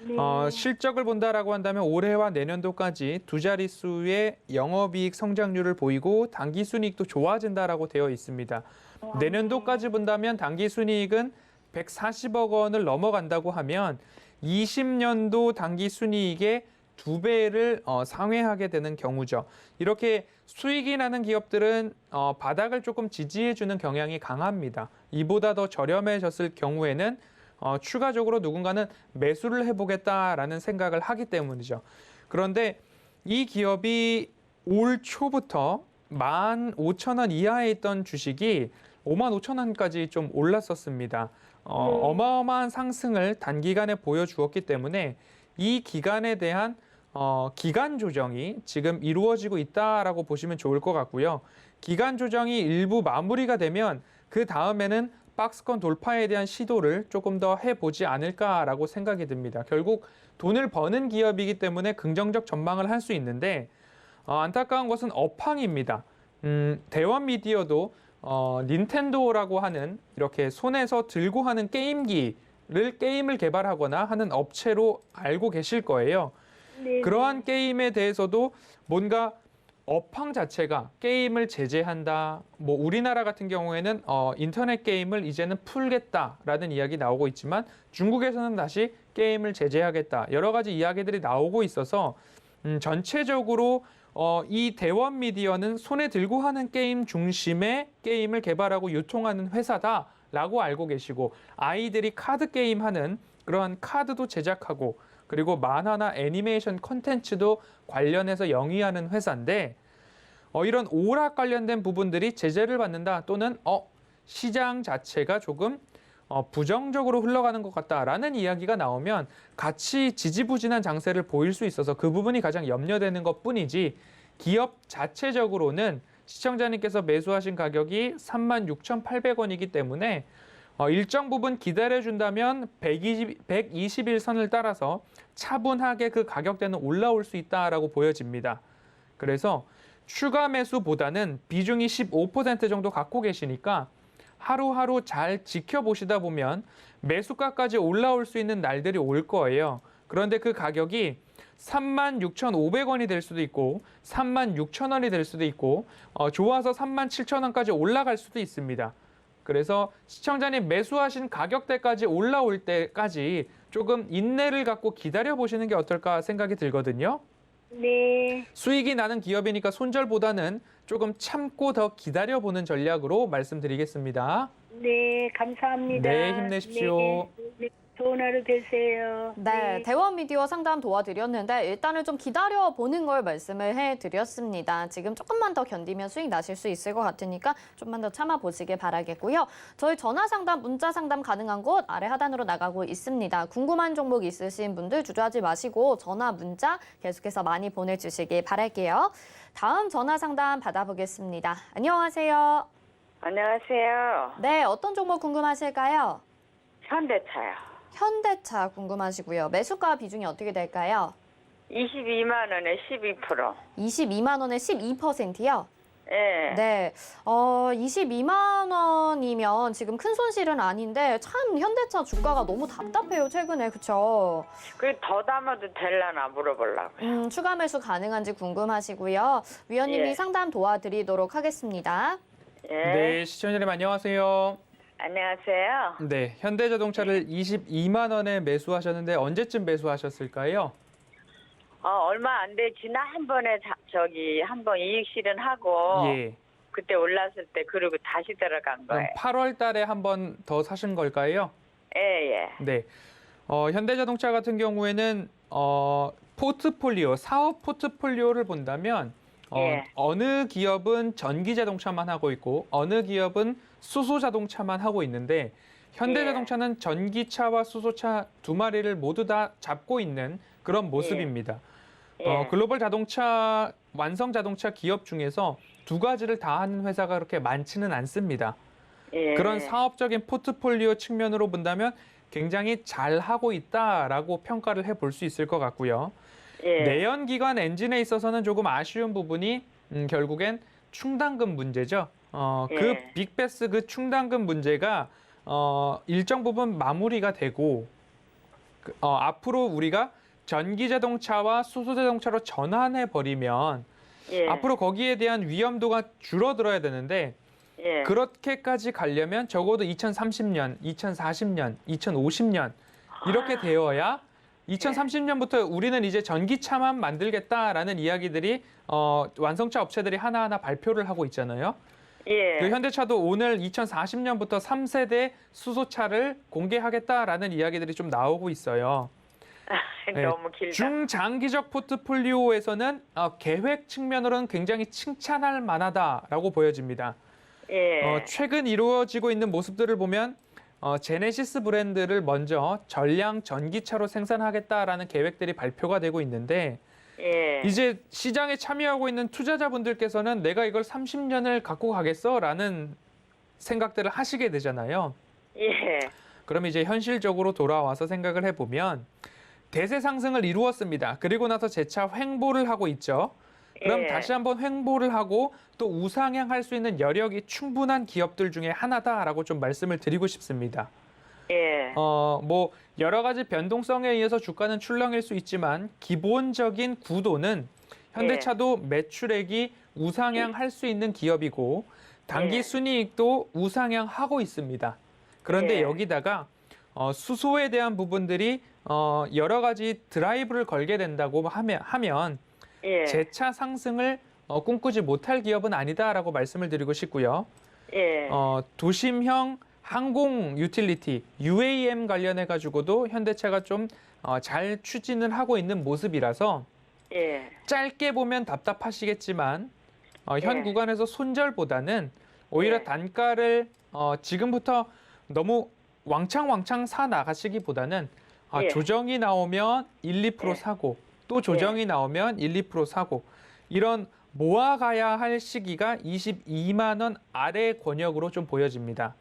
S5: 네.
S3: 실적을 본다라고 한다면 올해와 내년도까지 두 자릿수의 영업이익 성장률을 보이고 당기순이익도 좋아진다라고 되어 있습니다. 내년도까지 본다면 당기순이익은 140억 원을 넘어간다고 하면 20년도 당기순이익의 2배를 상회하게 되는 경우죠. 이렇게 수익이 나는 기업들은 바닥을 조금 지지해주는 경향이 강합니다. 이보다 더 저렴해졌을 경우에는 추가적으로 누군가는 매수를 해보겠다라는 생각을 하기 때문이죠. 그런데 이 기업이 올 초부터 15,000원 이하에 있던 주식이 55,000원까지 좀 올랐었습니다. 어마어마한 상승을 단기간에 보여주었기 때문에 이 기간에 대한 기간 조정이 지금 이루어지고 있다라고 보시면 좋을 것 같고요. 기간 조정이 일부 마무리가 되면 그 다음에는 박스권 돌파에 대한 시도를 조금 더 해보지 않을까라고 생각이 듭니다. 결국 돈을 버는 기업이기 때문에 긍정적 전망을 할 수 있는데 안타까운 것은 업황입니다. 대원 미디어도 닌텐도라고 하는 이렇게 손에서 들고 하는 게임을 개발하거나 하는 업체로 알고 계실 거예요.
S5: 네.
S3: 그러한 게임에 대해서도 뭔가 업황 자체가 게임을 제재한다. 뭐 우리나라 같은 경우에는 인터넷 게임을 이제는 풀겠다라는 이야기 나오고 있지만 중국에서는 다시 게임을 제재하겠다. 여러 가지 이야기들이 나오고 있어서 전체적으로 이 대원 미디어는 손에 들고 하는 게임 중심의 게임을 개발하고 유통하는 회사다라고 알고 계시고 아이들이 카드 게임 하는 그러한 카드도 제작하고 그리고 만화나 애니메이션 콘텐츠도 관련해서 영위하는 회사인데 이런 오락 관련된 부분들이 제재를 받는다 또는 시장 자체가 조금 부정적으로 흘러가는 것 같다라는 이야기가 나오면 같이 지지부진한 장세를 보일 수 있어서 그 부분이 가장 염려되는 것뿐이지 기업 자체적으로는 시청자님께서 매수하신 가격이 36,800원이기 때문에 일정 부분 기다려준다면 121선을 따라서 차분하게 그 가격대는 올라올 수 있다라고 보여집니다. 그래서 추가 매수보다는 비중이 15% 정도 갖고 계시니까 하루하루 잘 지켜보시다 보면 매수가까지 올라올 수 있는 날들이 올 거예요. 그런데 그 가격이 36,500원이 될 수도 있고 36,000원이 될 수도 있고 좋아서 37,000원까지 올라갈 수도 있습니다. 그래서 시청자님 매수하신 가격대까지 올라올 때까지 조금 인내를 갖고 기다려 보시는 게 어떨까 생각이 들거든요.
S5: 네.
S3: 수익이 나는 기업이니까 손절보다는 조금 참고 더 기다려 보는 전략으로 말씀드리겠습니다.
S5: 네, 감사합니다.
S3: 네, 힘내십시오.
S5: 네, 네, 좋은 하루 되세요.
S2: 네, 대원 미디어 상담 도와드렸는데 일단은 좀 기다려보는 걸 말씀을 해드렸습니다. 지금 조금만 더 견디면 수익 나실 수 있을 것 같으니까 좀만 더 참아보시길 바라겠고요. 저희 전화 상담, 문자 상담 가능한 곳 아래 하단으로 나가고 있습니다. 궁금한 종목 있으신 분들 주저하지 마시고 전화, 문자 계속해서 많이 보내주시길 바랄게요. 다음 전화 상담 받아보겠습니다. 안녕하세요.
S6: 안녕하세요.
S2: 네, 어떤 종목 궁금하실까요?
S6: 현대차요.
S2: 현대차 궁금하시고요. 매수가 비중이 어떻게 될까요?
S6: 22만 원에 12%.
S2: 22만 원에 12%요?
S6: 예.
S2: 네. 22만 원이면 지금 큰 손실은 아닌데 참 현대차 주가가 너무 답답해요, 최근에. 그쵸?
S6: 더 담아도 될라나 물어보려고요.
S2: 추가 매수 가능한지 궁금하시고요. 위원님이
S6: 예.
S2: 상담 도와드리도록 하겠습니다.
S6: 예.
S3: 네, 시청자님 안녕하세요.
S6: 안녕하세요.
S3: 네, 현대자동차를 22만 원에 매수하셨는데 언제쯤 매수하셨을까요?
S6: 얼마 안 돼. 지난번에 한 번 이익 실현하고
S3: 예.
S6: 그때 올랐을 때 그리고 다시 들어간
S3: 그럼
S6: 거예요.
S3: 8월 달에 한 번 더 사신 걸까요?
S6: 예, 예.
S3: 네. 현대자동차 같은 경우에는 포트폴리오, 사업 포트폴리오를 본다면
S6: 예.
S3: 어느 기업은 전기 자동차만 하고 있고 어느 기업은 수소 자동차만 하고 있는데 현대자동차는 전기차와 수소차 두 마리를 모두 다 잡고 있는 그런 모습입니다.
S6: 예.
S3: 글로벌 자동차, 완성 자동차 기업 중에서 두 가지를 다 하는 회사가 그렇게 많지는 않습니다.
S6: 예.
S3: 그런 사업적인 포트폴리오 측면으로 본다면 굉장히 잘 하고 있다라고 평가를 해볼 수 있을 것 같고요.
S6: 예.
S3: 내연기관 엔진에 있어서는 조금 아쉬운 부분이 결국엔 충당금 문제죠. 그
S6: 예.
S3: 빅베스 그 충당금 문제가 일정 부분 마무리가 되고 앞으로 우리가 전기자동차와 수소자동차로 전환해 버리면
S6: 예.
S3: 앞으로 거기에 대한 위험도가 줄어들어야 되는데
S6: 예.
S3: 그렇게까지 가려면 적어도 2030년, 2040년, 2050년 이렇게 되어야 2030년부터 우리는 이제 전기차만 만들겠다라는 이야기들이 완성차 업체들이 하나하나 발표를 하고 있잖아요.
S6: 예.
S3: 그 현대차도 오늘 2040년부터 3세대 수소차를 공개하겠다라는 이야기들이 좀 나오고 있어요. 네,
S6: 너무 길다.
S3: 중장기적 포트폴리오에서는 계획 측면으로는 굉장히 칭찬할 만하다라고 보여집니다.
S6: 예.
S3: 최근 이루어지고 있는 모습들을 보면 제네시스 브랜드를 먼저 전량 전기차로 생산하겠다라는 계획들이 발표가 되고 있는데
S6: 예.
S3: 이제 시장에 참여하고 있는 투자자분들께서는 내가 이걸 30년을 갖고 가겠어라는 생각들을 하시게 되잖아요.
S6: 예.
S3: 그럼 이제 현실적으로 돌아와서 생각을 해보면 대세 상승을 이루었습니다. 그리고 나서 재차 횡보를 하고 있죠. 그럼
S6: 예.
S3: 다시 한번 횡보를 하고 또 우상향할 수 있는 여력이 충분한 기업들 중에 하나다라고 좀 말씀을 드리고 싶습니다.
S6: 예.
S3: 뭐 여러 가지 변동성에 의해서 주가는 출렁일 수 있지만 기본적인 구도는 현대차도 매출액이 우상향할 수 있는 기업이고 단기
S6: 예.
S3: 순이익도 우상향하고 있습니다. 그런데
S6: 예.
S3: 여기다가 수소에 대한 부분들이 여러 가지 드라이브를 걸게 된다고 하면
S6: 예.
S3: 재차 상승을 꿈꾸지 못할 기업은 아니다라고 말씀을 드리고 싶고요.
S6: 예.
S3: 도심형 항공 유틸리티 UAM 관련해 가지고도 현대차가 좀 잘 추진을 하고 있는 모습이라서
S6: 예.
S3: 짧게 보면 답답하시겠지만 현
S6: 예.
S3: 구간에서 손절보다는 오히려
S6: 예.
S3: 단가를 지금부터 너무 왕창 사 나가시기보다는
S6: 예.
S3: 조정이 나오면 1, 2%
S6: 예.
S3: 사고 또 조정이 나오면 1, 2% 사고 이런 모아가야 할 시기가 22만 원 아래 권역으로 좀 보여집니다.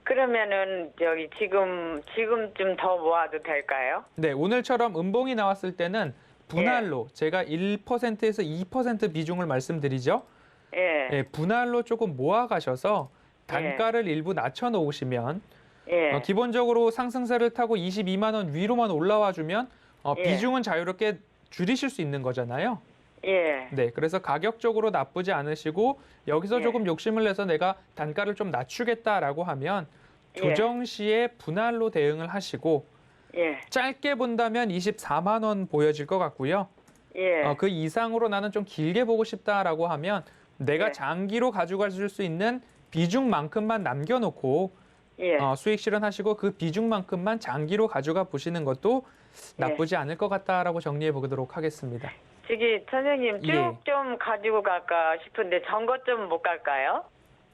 S6: 그러면은 지금쯤 더 모아도 될까요?
S3: 네, 오늘처럼 음봉이 나왔을 때는 분할로 제가 1%에서 2% 비중을 말씀드리죠.
S6: 예.
S3: 예, 분할로 조금 모아가셔서 단가를 일부 낮춰놓으시면
S6: 예.
S3: 기본적으로 상승세를 타고 22만 원 위로만 올라와 주면
S6: 예.
S3: 비중은 자유롭게 줄이실 수 있는 거잖아요.
S6: 예.
S3: 네, 그래서 가격적으로 나쁘지 않으시고 여기서
S6: 예.
S3: 조금 욕심을 내서 내가 단가를 좀 낮추겠다라고 하면
S6: 예.
S3: 조정 시에 분할로 대응을 하시고
S6: 예.
S3: 짧게 본다면 24만 원 보여질 것 같고요.
S6: 예.
S3: 그 이상으로 나는 좀 길게 보고 싶다라고 하면 내가
S6: 예.
S3: 장기로 가져갈 수 있는 비중만큼만 남겨놓고
S6: 예.
S3: 수익 실현하시고 그 비중만큼만 장기로 가져가 보시는 것도 나쁘지 않을 것 같다라고 정리해 보도록 하겠습니다.
S6: 저기 선생님 쭉
S3: 예.
S6: 좀 가지고 갈까 싶은데 전거 좀 못 갈까요?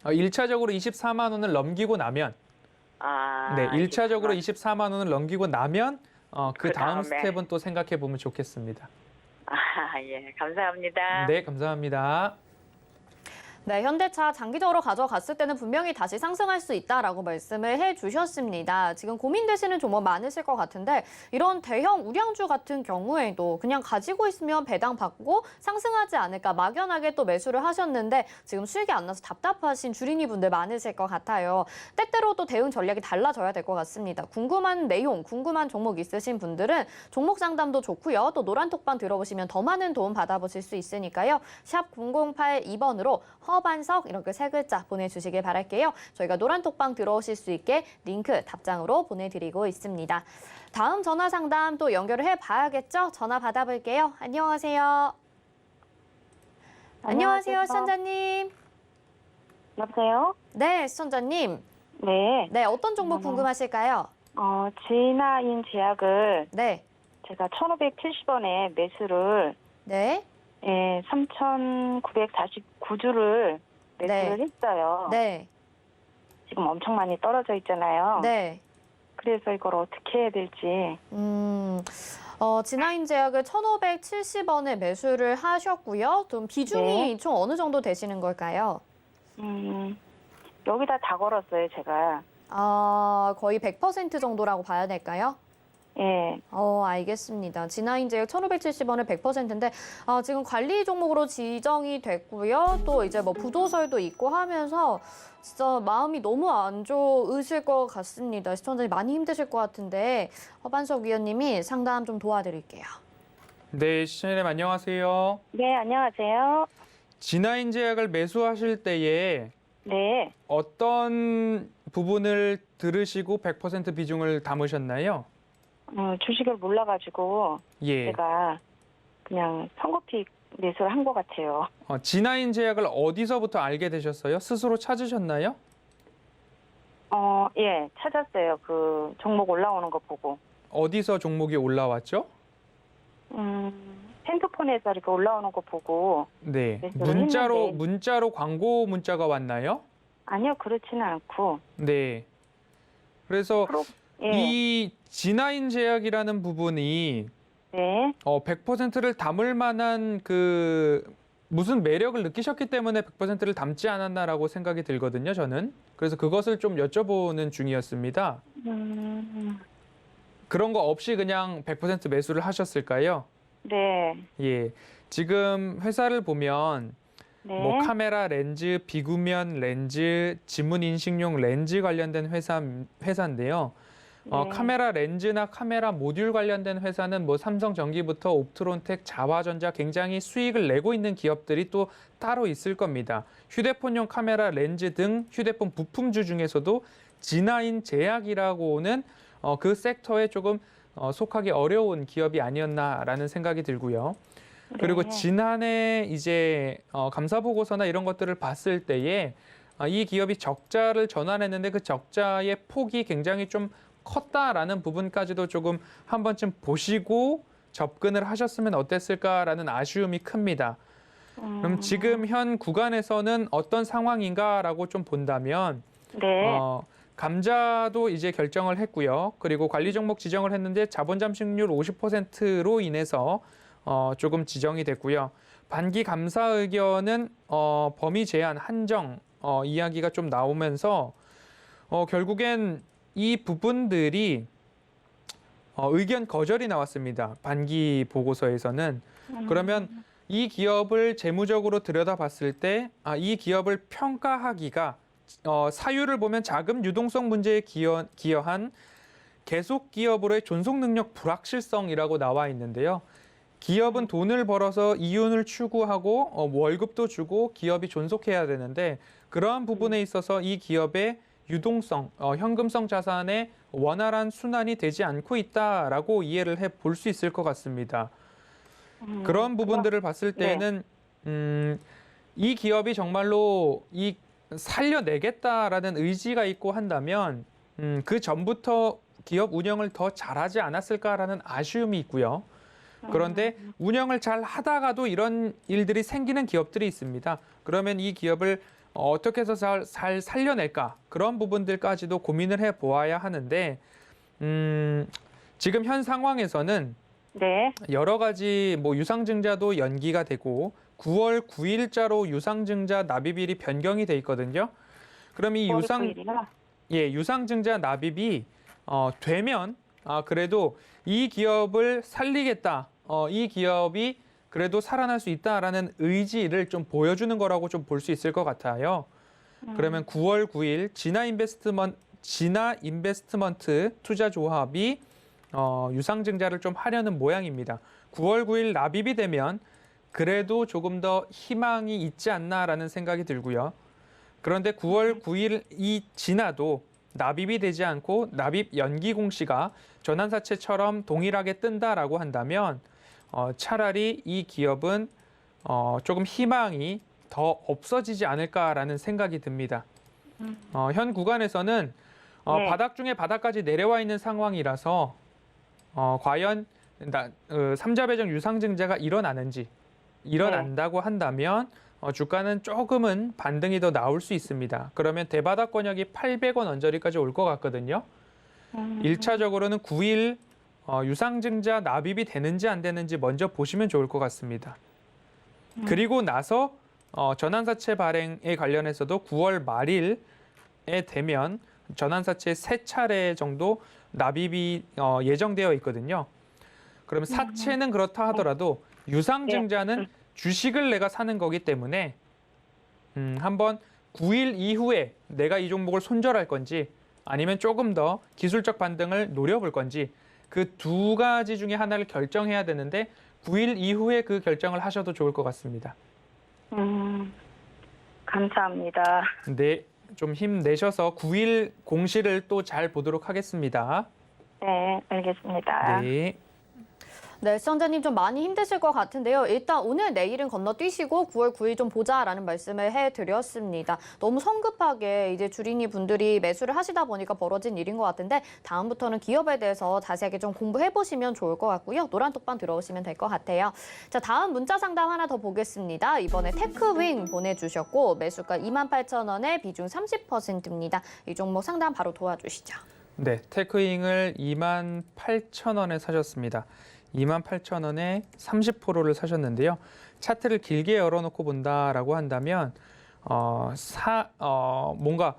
S3: 1차적으로 24만 원을 넘기고 나면
S6: 아.
S3: 네, 1차적으로 24만 원을 넘기고 나면 그 다음
S6: 그다음에.
S3: 스텝은 또 생각해 보면 좋겠습니다.
S6: 아, 예. 감사합니다.
S3: 네, 감사합니다.
S2: 네, 현대차 장기적으로 가져갔을 때는 분명히 다시 상승할 수 있다라고 말씀을 해주셨습니다. 지금 고민되시는 종목 많으실 것 같은데 이런 대형 우량주 같은 경우에도 그냥 가지고 있으면 배당 받고 상승하지 않을까 막연하게 또 매수를 하셨는데 지금 수익이 안 나서 답답하신 주린이 분들 많으실 것 같아요. 때때로 또 대응 전략이 달라져야 될 것 같습니다. 궁금한 내용, 궁금한 종목 있으신 분들은 종목 상담도 좋고요. 또 노란톡방 들어보시면 더 많은 도움 받아보실 수 있으니까요. 샵 0082번으로 허반석 이렇게 세 글자 보내주시길 바랄게요. 저희가 노란톡방 들어오실 수 있게 링크 답장으로 보내드리고 있습니다. 다음 전화 상담 또 연결을 해봐야겠죠? 전화 받아볼게요. 안녕하세요. 안녕하세요, 시청자님.
S7: 여보세요?
S2: 네, 시청자님.
S7: 네.
S2: 네, 어떤 종목 궁금하실까요?
S7: 진화인 제약을
S2: 네,
S7: 제가 1,570원에 매수를,
S2: 네,
S7: 3,949주를 매수를 했어요.
S2: 네,
S7: 지금 엄청 많이 떨어져 있잖아요.
S2: 네.
S7: 그래서 이걸 어떻게 해야 될지.
S2: 진화인제약을 1,570원에 매수를 하셨고요. 좀 비중이
S7: 네.
S2: 총 어느 정도 되시는 걸까요?
S7: 여기다 다 걸었어요, 제가.
S2: 거의 100% 정도라고 봐야 될까요?
S7: 예.
S2: 알겠습니다. 진화인제약 1,570원에 100%인데 지금 관리 종목으로 지정이 됐고요. 또 이제 뭐 부도설도 있고 하면서 진짜 마음이 너무 안 좋으실 것 같습니다. 시청자님 많이 힘드실 것 같은데 허반석 위원님이 상담 좀 도와드릴게요.
S3: 네, 시청자님 안녕하세요.
S7: 네, 안녕하세요.
S3: 진화인 제약을 매수하실 때에
S7: 네.
S3: 어떤 부분을 들으시고 100% 비중을 담으셨나요?
S7: 주식을 몰라가지고
S3: 예.
S7: 제가 그냥 선거픽 매수를 한 것 같아요.
S3: 진화인 제약을 어디서부터 알게 되셨어요? 스스로 찾으셨나요?
S7: 예, 찾았어요. 그 종목 올라오는 거 보고.
S3: 어디서 종목이 올라왔죠?
S7: 핸드폰에서 이렇게 올라오는 거 보고.
S3: 네.
S7: 매수를 했는데.
S3: 문자로 광고 문자가 왔나요?
S7: 아니요, 그렇지는 않고.
S3: 네. 그래서
S7: 예,
S3: 이 진화인 제약이라는 부분이
S7: 네,
S3: 100%를 담을 만한 무슨 매력을 느끼셨기 때문에 100%를 담지 않았나라고 생각이 들거든요, 저는. 그래서 그것을 좀 여쭤보는 중이었습니다. 그런 거 없이 그냥 100% 매수를 하셨을까요?
S7: 네,
S3: 예. 지금 회사를 보면
S7: 네,
S3: 뭐 카메라 렌즈, 비구면 렌즈, 지문 인식용 렌즈 관련된 회사인데요.
S7: 네.
S3: 카메라 렌즈나 카메라 모듈 관련된 회사는 뭐 삼성전기부터 옵트론텍, 자화전자 굉장히 수익을 내고 있는 기업들이 또 따로 있을 겁니다. 휴대폰용 카메라 렌즈 등 휴대폰 부품주 중에서도 진화인 제약이라고는 그 섹터에 조금 속하기 어려운 기업이 아니었나라는 생각이 들고요. 그리고
S7: 네.
S3: 지난해 이제 감사 보고서나 이런 것들을 봤을 때에 이 기업이 적자를 전환했는데 그 적자의 폭이 굉장히 좀 컸다라는 부분까지도 조금 한 번쯤 보시고 접근을 하셨으면 어땠을까라는 아쉬움이 큽니다. 그럼 지금 현 구간에서는 어떤 상황인가라고 좀 본다면
S7: 네,
S3: 감자도 이제 결정을 했고요. 그리고 관리 종목 지정을 했는데 자본 잠식률 50%로 인해서 조금 지정이 됐고요. 반기 감사 의견은 범위 제한 한정 이야기가 좀 나오면서 결국엔 이 부분들이 의견 거절이 나왔습니다. 반기 보고서에서는. 그러면 이 기업을 재무적으로 들여다봤을 때 이 기업을 평가하기가 사유를 보면 자금 유동성 문제에 기여한 계속 기업으로의 존속 능력 불확실성이라고 나와 있는데요. 기업은 돈을 벌어서 이윤을 추구하고 월급도 주고 기업이 존속해야 되는데 그러한 부분에 있어서 이 기업의 유동성, 현금성 자산의 원활한 순환이 되지 않고 있다라고 이해를 해 볼 수 있을 것 같습니다. 그런 부분들을 봤을 때는 이 기업이 정말로 살려내겠다라는 의지가 있고 한다면 그 전부터 기업 운영을 더 잘하지 않았을까라는 아쉬움이 있고요. 그런데 운영을 잘 하다가도 이런 일들이 생기는 기업들이 있습니다. 그러면 이 기업을 어떻게 해서 잘 살려낼까? 그런 부분들까지도 고민을 해보아야 하는데 지금 현 상황에서는
S7: 네.
S3: 여러 가지 유상증자도 연기가 되고 9월 9일자로 유상증자 납입일이 변경이 돼 있거든요. 그럼 이 유상증자 납입이 되면 그래도 이 기업을 살리겠다. 이 기업이 그래도 살아날 수 있다라는 의지를 좀 보여주는 거라고 좀 볼 수 있을 것 같아요. 그러면 9월 9일 진화 인베스트먼트 투자조합이 유상증자를 좀 하려는 모양입니다. 9월 9일 납입이 되면 그래도 조금 더 희망이 있지 않나라는 생각이 들고요. 그런데 9월 9일 이 진화도 납입이 되지 않고 납입 연기 공시가 전환사채처럼 동일하게 뜬다라고 한다면 차라리 이 기업은 조금 희망이 더 없어지지 않을까라는 생각이 듭니다. 현 구간에서는
S7: 네.
S3: 바닥 중에 바닥까지 내려와 있는 상황이라서 과연 3자 배정 유상증자가 일어난다고 한다면 주가는 조금은 반등이 더 나올 수 있습니다. 그러면 대바닥 권역이 800원 언저리까지 올 것 같거든요. 1차적으로는 9일 유상증자 납입이 되는지 안 되는지 먼저 보시면 좋을 것 같습니다. 그리고 나서 전환사채 발행에 관련해서도 9월 말일에 되면 전환사채 3차례 정도 납입이 예정되어 있거든요. 그러면 사채는 그렇다 하더라도 유상증자는 주식을 내가 사는 거기 때문에 한번 9일 이후에 내가 이 종목을 손절할 건지 아니면 조금 더 기술적 반등을 노려볼 건지 그 두 가지 중에 하나를 결정해야 되는데 9일 이후에 그 결정을 하셔도 좋을 것 같습니다.
S7: 감사합니다.
S3: 네, 좀 힘내셔서 9일 공시를 또 잘 보도록 하겠습니다.
S7: 네, 알겠습니다.
S3: 네.
S2: 네, 시청자님 좀 많이 힘드실 것 같은데요. 일단 오늘 내일은 건너뛰시고 9월 9일 좀 보자라는 말씀을 해드렸습니다. 너무 성급하게 이제 주린이 분들이 매수를 하시다 보니까 벌어진 일인 것 같은데 다음부터는 기업에 대해서 자세하게 좀 공부해보시면 좋을 것 같고요. 노란 톡방 들어오시면 될 것 같아요. 자, 다음 문자 상담 하나 더 보겠습니다. 이번에 테크윙 보내주셨고 매수가 28,000원에 비중 30%입니다. 이 종목 상담 바로 도와주시죠.
S3: 네, 테크윙을 28,000원에 사셨습니다. 28,000원에 30%를 사셨는데요. 차트를 길게 열어놓고 본다라고 한다면 뭔가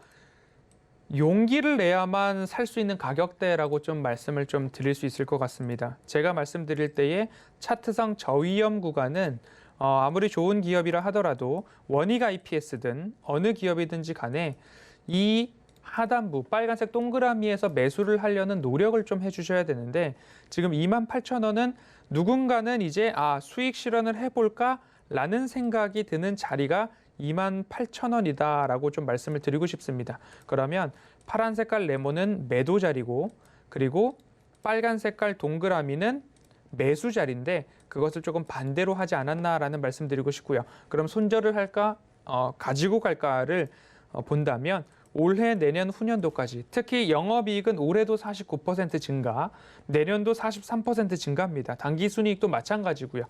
S3: 용기를 내야만 살 수 있는 가격대라고 좀 말씀을 좀 드릴 수 있을 것 같습니다. 제가 말씀드릴 때에 차트상 저위험 구간은 아무리 좋은 기업이라 하더라도 원익 IPS든 어느 기업이든지 간에 이 하단부 빨간색 동그라미에서 매수를 하려는 노력을 좀 해주셔야 되는데 지금 28,000원은 누군가는 이제 수익 실현을 해볼까라는 생각이 드는 자리가 28,000원이다라고 좀 말씀을 드리고 싶습니다. 그러면 파란 색깔 네모는 매도 자리고 그리고 빨간 색깔 동그라미는 매수 자리인데 그것을 조금 반대로 하지 않았나라는 말씀 드리고 싶고요. 그럼 손절을 할까 가지고 갈까를 본다면 올해 내년 후년도까지 특히 영업이익은 올해도 49% 증가, 내년도 43% 증가합니다. 당기순이익도 마찬가지고요.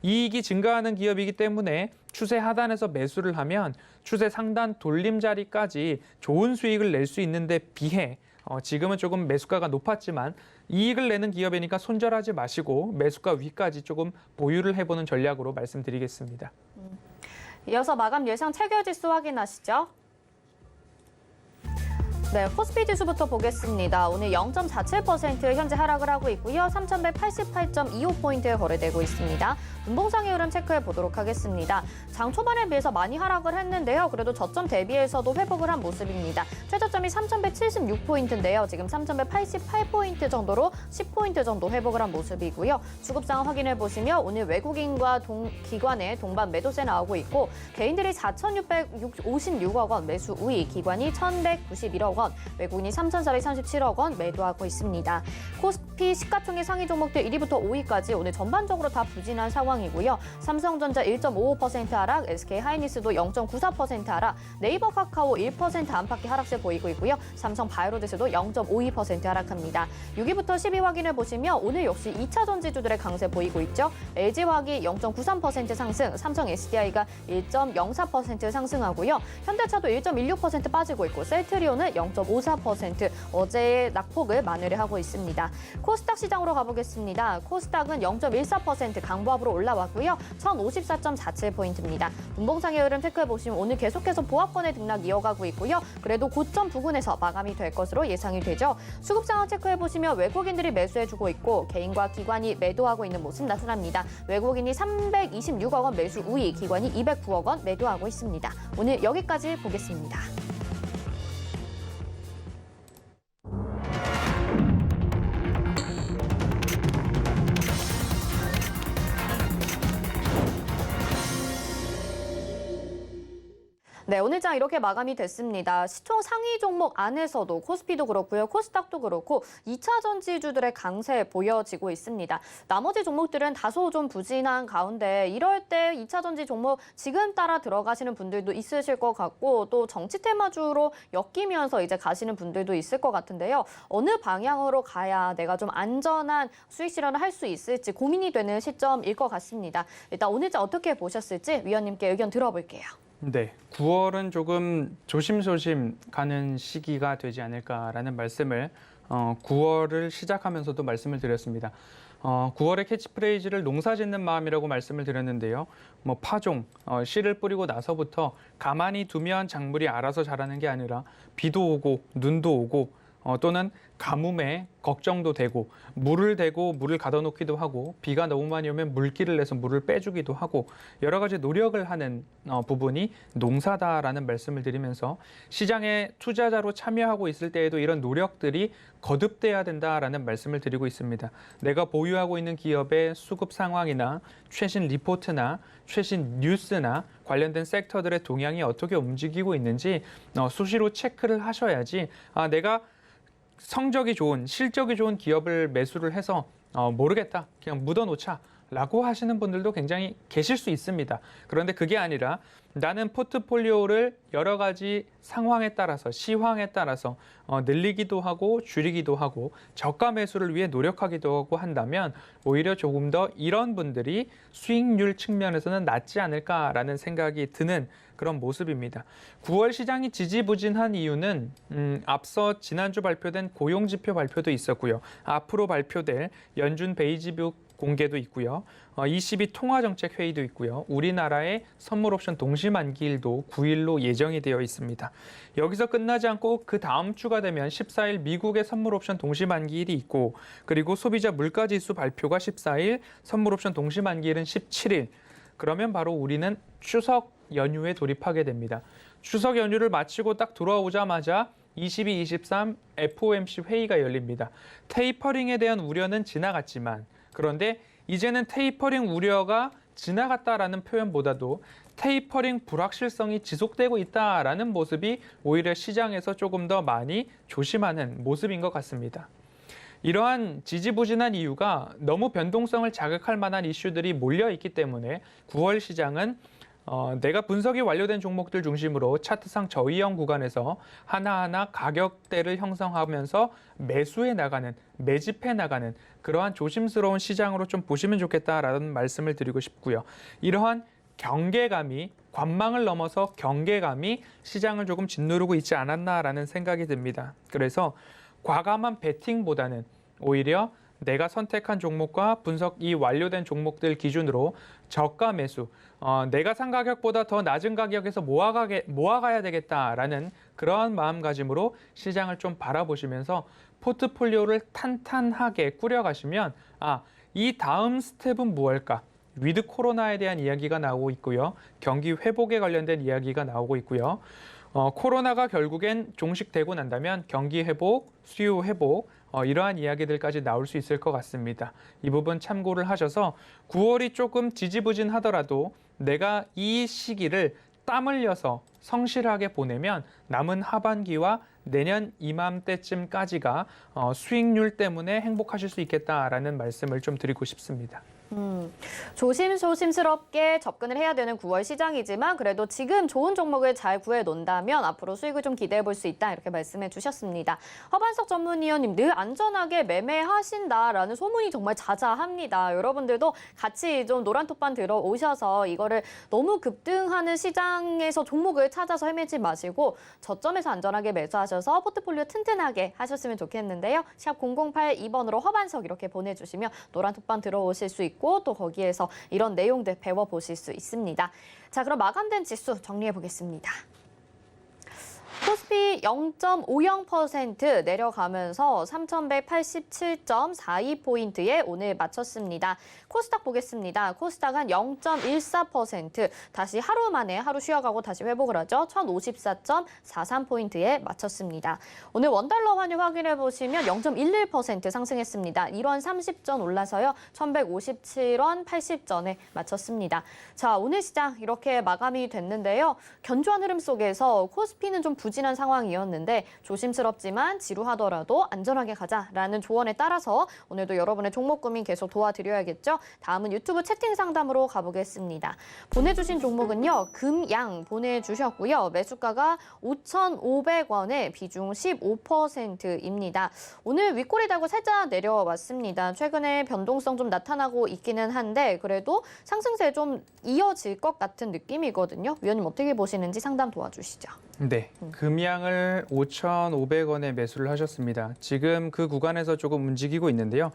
S3: 이익이 증가하는 기업이기 때문에 추세 하단에서 매수를 하면 추세 상단 돌림 자리까지 좋은 수익을 낼 수 있는데 비해 지금은 조금 매수가가 높았지만 이익을 내는 기업이니까 손절하지 마시고 매수가 위까지 조금 보유를 해보는 전략으로 말씀드리겠습니다.
S2: 이어서 마감 예상 체결지수 확인하시죠. 네, 코스피 지수부터 보겠습니다. 오늘 0.47% 현재 하락을 하고 있고요. 3,188.25포인트에 거래되고 있습니다. 분봉상의 흐름 체크해 보도록 하겠습니다. 장 초반에 비해서 많이 하락을 했는데요. 그래도 저점 대비해서도 회복을 한 모습입니다. 최저점이 3,176포인트인데요. 지금 3,188포인트 정도로 10포인트 정도 회복을 한 모습이고요. 주급 상황 확인해 보시면 오늘 외국인과 기관의 동반 매도세 나오고 있고 개인들이 4,656억 원 매수 우위, 기관이 1,191억 원, 외국인이 3,437억 원 매도하고 있습니다. 코스피 시가총액 상위 종목들 1위부터 5위까지 오늘 전반적으로 다 부진한 상황이고요. 삼성전자 1.55% 하락, SK하이닉스도 0.94% 하락, 네이버 카카오 1% 안팎의 하락세 보이고 있고요. 삼성바이오로직스도 0.52% 하락합니다. 6위부터 10위 확인해 보시면 오늘 역시 2차 전지주들의 강세 보이고 있죠. LG화학이 0.93% 상승, 삼성 SDI가 1.04% 상승하고요. 현대차도 1.16% 빠지고 있고 셀트리온은 0.54% 어제의 낙폭을 만회하고 있습니다. 코스닥 시장으로 가보겠습니다. 코스닥은 0.14% 강보합으로 올라왔고요. 1054.47포인트입니다. 분봉상의 흐름 체크해보시면 오늘 계속해서 보합권의 등락 이어가고 있고요. 그래도 고점 부근에서 마감이 될 것으로 예상이 되죠. 수급 상황 체크해보시면 외국인들이 매수해주고 있고 개인과 기관이 매도하고 있는 모습 나타납니다. 외국인이 326억 원 매수 우위, 기관이 209억 원 매도하고 있습니다. 오늘 여기까지 보겠습니다. 네, 오늘 장 이렇게 마감이 됐습니다. 시총 상위 종목 안에서도 코스피도 그렇고요. 코스닥도 그렇고 2차 전지주들의 강세 보여지고 있습니다. 나머지 종목들은 다소 좀 부진한 가운데 이럴 때 2차 전지 종목 지금 따라 들어가시는 분들도 있으실 것 같고 또 정치 테마주로 엮이면서 이제 가시는 분들도 있을 것 같은데요. 어느 방향으로 가야 내가 좀 안전한 수익 실현을 할 수 있을지 고민이 되는 시점일 것 같습니다. 일단 오늘 장 어떻게 보셨을지 위원님께 의견 들어볼게요.
S3: 네, 9월은 조금 조심조심 가는 시기가 되지 않을까라는 말씀을 9월을 시작하면서도 말씀을 드렸습니다. 9월의 캐치프레이즈를 농사 짓는 마음이라고 말씀을 드렸는데요. 뭐 파종, 씨를 뿌리고 나서부터 가만히 두면 작물이 알아서 자라는 게 아니라 비도 오고 눈도 오고 또는 가뭄에 걱정도 되고 물을 대고 물을 가둬놓기도 하고 비가 너무 많이 오면 물기를 내서 물을 빼주기도 하고 여러 가지 노력을 하는 부분이 농사다라는 말씀을 드리면서 시장에 투자자로 참여하고 있을 때에도 이런 노력들이 거듭돼야 된다라는 말씀을 드리고 있습니다. 내가 보유하고 있는 기업의 수급 상황이나 최신 리포트나 최신 뉴스나 관련된 섹터들의 동향이 어떻게 움직이고 있는지 수시로 체크를 하셔야지 내가 성적이 좋은, 실적이 좋은 기업을 매수를 해서 모르겠다, 그냥 묻어놓자 라고 하시는 분들도 굉장히 계실 수 있습니다. 그런데 그게 아니라 나는 포트폴리오를 여러 가지 상황에 따라서, 시황에 따라서 늘리기도 하고 줄이기도 하고 저가 매수를 위해 노력하기도 하고 한다면 오히려 조금 더 이런 분들이 수익률 측면에서는 낫지 않을까라는 생각이 드는 그런 모습입니다. 9월 시장이 지지부진한 이유는 앞서 지난주 발표된 고용지표 발표도 있었고요. 앞으로 발표될 연준 베이지북 공개도 있고요. 22 통화정책회의도 있고요. 우리나라의 선물옵션 동시만기일도 9일로 예정이 되어 있습니다. 여기서 끝나지 않고 그 다음 주가 되면 14일 미국의 선물옵션 동시만기일이 있고 그리고 소비자 물가지수 발표가 14일, 선물옵션 동시만기일은 17일. 그러면 바로 우리는 추석 연휴에 돌입하게 됩니다. 추석 연휴를 마치고 딱 돌아오자마자 22, 23 FOMC 회의가 열립니다. 테이퍼링에 대한 우려는 지나갔지만 그런데 이제는 테이퍼링 우려가 지나갔다라는 표현보다도 테이퍼링 불확실성이 지속되고 있다라는 모습이 오히려 시장에서 조금 더 많이 조심하는 모습인 것 같습니다. 이러한 지지부진한 이유가 너무 변동성을 자극할 만한 이슈들이 몰려있기 때문에 9월 시장은 내가 분석이 완료된 종목들 중심으로 차트상 저위험 구간에서 하나하나 가격대를 형성하면서 매수해 나가는, 매집해 나가는 그러한 조심스러운 시장으로 좀 보시면 좋겠다라는 말씀을 드리고 싶고요. 이러한 경계감이, 관망을 넘어서 경계감이 시장을 조금 짓누르고 있지 않았나라는 생각이 듭니다. 그래서 과감한 베팅보다는 오히려 내가 선택한 종목과 분석이 완료된 종목들 기준으로 저가 매수, 내가 산 가격보다 더 낮은 가격에서 모아가야 되겠다라는 그러한 마음가짐으로 시장을 좀 바라보시면서 포트폴리오를 탄탄하게 꾸려가시면 이 다음 스텝은 무엇일까? 위드 코로나에 대한 이야기가 나오고 있고요. 경기 회복에 관련된 이야기가 나오고 있고요. 코로나가 결국엔 종식되고 난다면 경기 회복, 수요 회복, 이러한 이야기들까지 나올 수 있을 것 같습니다. 이 부분 참고를 하셔서 9월이 조금 지지부진하더라도 내가 이 시기를 땀 흘려서 성실하게 보내면 남은 하반기와 내년 이맘때쯤까지가 수익률 때문에 행복하실 수 있겠다라는 말씀을 좀 드리고 싶습니다.
S2: 조심스럽게 접근을 해야 되는 9월 시장이지만 그래도 지금 좋은 종목을 잘 구해 놓는다면 앞으로 수익을 좀 기대해 볼 수 있다 이렇게 말씀해 주셨습니다. 허반석 전문위원님 늘 안전하게 매매하신다라는 소문이 정말 자자합니다. 여러분들도 같이 좀 노란톡방 들어오셔서 이거를 너무 급등하는 시장에서 종목을 찾아서 헤매지 마시고 저점에서 안전하게 매수하셔서 포트폴리오 튼튼하게 하셨으면 좋겠는데요. 샵 0082번으로 허반석 이렇게 보내주시면 노란톡방 들어오실 수 있고 또 거기에서 이런 내용들 배워보실 수 있습니다. 자, 그럼 마감된 지수 정리해 보겠습니다. 코스피 0.50% 내려가면서 3,187.42포인트에 오늘 마쳤습니다. 코스닥 보겠습니다. 코스닥은 0.14% 다시 하루 만에 하루 쉬어가고 다시 회복을 하죠. 1,054.43포인트에 마쳤습니다. 오늘 원달러 환율 확인해 보시면 0.11% 상승했습니다. 1원 30전 올라서요. 1,157원 80전에 마쳤습니다. 자, 오늘 시장 이렇게 마감이 됐는데요. 견조한 흐름 속에서 코스피는 좀 부진한 상황이었는데 조심스럽지만 지루하더라도 안전하게 가자라는 조언에 따라서 오늘도 여러분의 종목 고민 계속 도와드려야겠죠. 다음은 유튜브 채팅 상담으로 가보겠습니다. 보내주신 종목은요. 금양 보내주셨고요. 매수가가 5,500원에 비중 15%입니다. 오늘 윗꼬리 달고 살짝 내려왔습니다. 최근에 변동성 좀 나타나고 있기는 한데 그래도 상승세 좀 이어질 것 같은 느낌이거든요. 위원님 어떻게 보시는지 상담 도와주시죠.
S3: 네, 금양을 5,500원에 매수를 하셨습니다. 지금 그 구간에서 조금 움직이고 있는데요.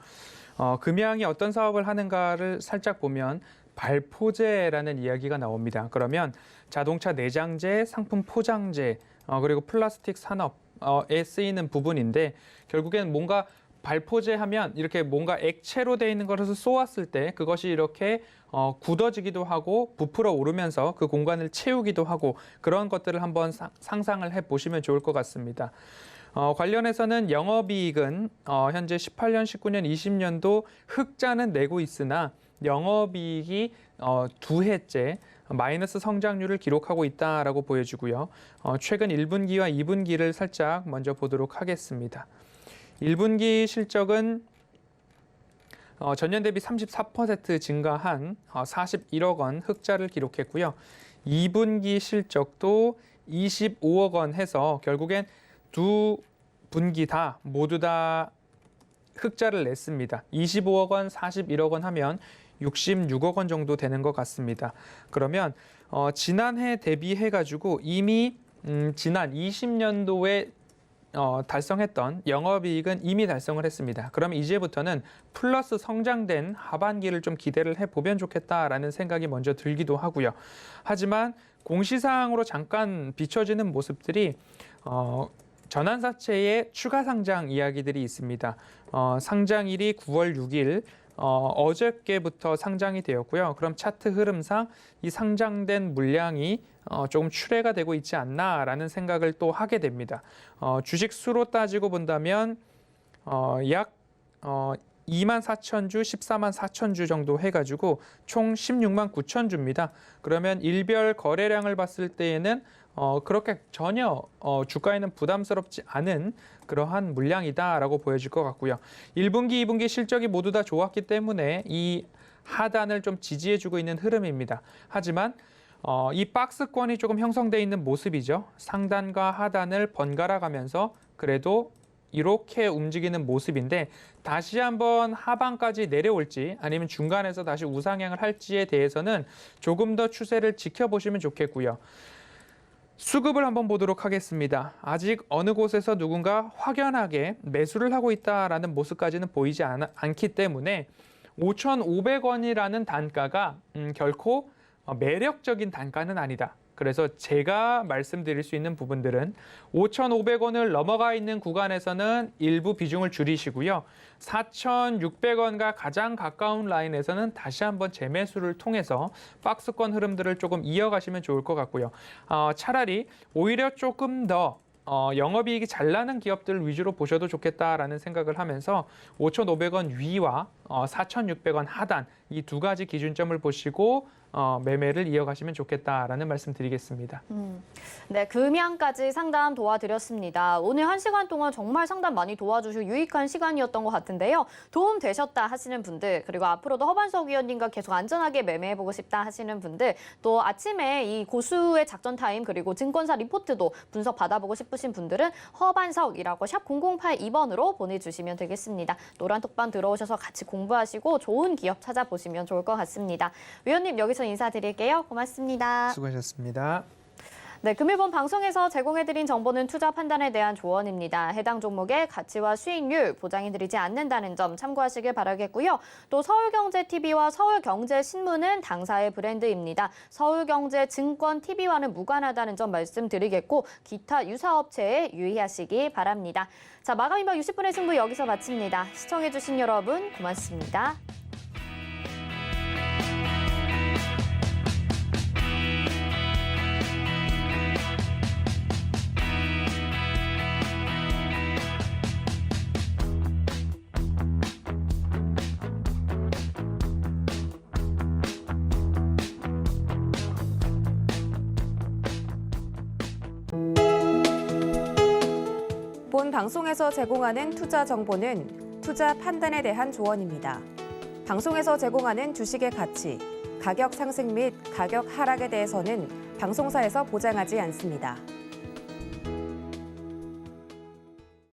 S3: 금양이 어떤 사업을 하는가를 살짝 보면 발포제라는 이야기가 나옵니다. 그러면 자동차 내장재, 상품 포장재, 그리고 플라스틱 산업에 쓰이는 부분인데 결국엔 뭔가 발포제 하면 이렇게 뭔가 액체로 되어 있는 것을 쏘았을 때 그것이 이렇게 굳어지기도 하고 부풀어 오르면서 그 공간을 채우기도 하고 그런 것들을 한번 상상을 해보시면 좋을 것 같습니다. 관련해서는 영업이익은 현재 18년, 19년, 20년도 흑자는 내고 있으나 영업이익이 두 해째 마이너스 성장률을 기록하고 있다라고 보여주고요. 최근 1분기와 2분기를 살짝 먼저 보도록 하겠습니다. 1분기 실적은 전년 대비 34% 증가한 41억 원 흑자를 기록했고요. 2분기 실적도 25억 원 해서 결국엔 두 분기 다 모두 다 흑자를 냈습니다. 25억 원, 41억 원 하면 66억 원 정도 되는 것 같습니다. 그러면 지난해 대비해가지고 이미 지난 20년도에 달성했던 영업이익은 이미 달성을 했습니다. 그러면 이제부터는 플러스 성장된 하반기를 좀 기대를 해보면 좋겠다라는 생각이 먼저 들기도 하고요. 하지만 공시사항으로 잠깐 비춰지는 모습들이 전환사채의 추가 상장 이야기들이 있습니다. 상장일이 9월 6일 어저께부터 상장이 되었고요. 그럼 차트 흐름상 이 상장된 물량이 조금 출회가 되고 있지 않나라는 생각을 또 하게 됩니다. 주식 수로 따지고 본다면 약 2만 4천 주, 14만 4천 주 정도 해가지고 총 16만 9천 주입니다. 그러면 일별 거래량을 봤을 때에는 그렇게 전혀 주가에는 부담스럽지 않은 그러한 물량이다라고 보여질 것 같고요. 1분기, 2분기 실적이 모두 다 좋았기 때문에 이 하단을 좀 지지해주고 있는 흐름입니다. 하지만 이 박스권이 조금 형성되어 있는 모습이죠. 상단과 하단을 번갈아 가면서 그래도 이렇게 움직이는 모습인데 다시 한번 하방까지 내려올지 아니면 중간에서 다시 우상향을 할지에 대해서는 조금 더 추세를 지켜보시면 좋겠고요. 수급을 한번 보도록 하겠습니다. 아직 어느 곳에서 누군가 확연하게 매수를 하고 있다라는 모습까지는 보이지 않기 때문에 5,500원이라는 단가가 결코 매력적인 단가는 아니다. 그래서 제가 말씀드릴 수 있는 부분들은 5,500원을 넘어가 있는 구간에서는 일부 비중을 줄이시고요. 4,600원과 가장 가까운 라인에서는 다시 한번 재매수를 통해서 박스권 흐름들을 조금 이어가시면 좋을 것 같고요. 차라리 오히려 조금 더 영업이익이 잘 나는 기업들 위주로 보셔도 좋겠다라는 생각을 하면서 5,500원 위와 4,600원 하단 이 두 가지 기준점을 보시고 매매를 이어가시면 좋겠다라는 말씀 드리겠습니다.
S2: 네, 금양까지 상담 도와드렸습니다. 오늘 1시간 동안 정말 상담 많이 도와주시고 유익한 시간이었던 것 같은데요. 도움 되셨다 하시는 분들, 그리고 앞으로도 허반석 위원님과 계속 안전하게 매매해보고 싶다 하시는 분들, 또 아침에 이 고수의 작전 타임 그리고 증권사 리포트도 분석 받아보고 싶으신 분들은 허반석이라고 샵 0082번으로 보내주시면 되겠습니다. 노란 톡방 들어오셔서 같이 공부하시고 좋은 기업 찾아보시면 좋을 것 같습니다. 위원님 여기서 인사드릴게요. 고맙습니다.
S3: 수고하셨습니다.
S2: 네, 금일본 방송에서 제공해드린 정보는 투자 판단에 대한 조언입니다. 해당 종목의 가치와 수익률 보장해드리지 않는다는 점 참고하시길 바라겠고요. 또 서울경제TV와 서울경제신문은 당사의 브랜드입니다. 서울경제증권TV와는 무관하다는 점 말씀드리겠고 기타 유사업체에 유의하시기 바랍니다. 자, 마감 임박 60분의 승부 여기서 마칩니다. 시청해주신 여러분 고맙습니다.
S1: 본 방송에서 제공하는 투자 정보는 투자 판단에 대한 조언입니다. 방송에서 제공하는 주식의 가치, 가격 상승 및 가격 하락에 대해서는 방송사에서 보장하지 않습니다.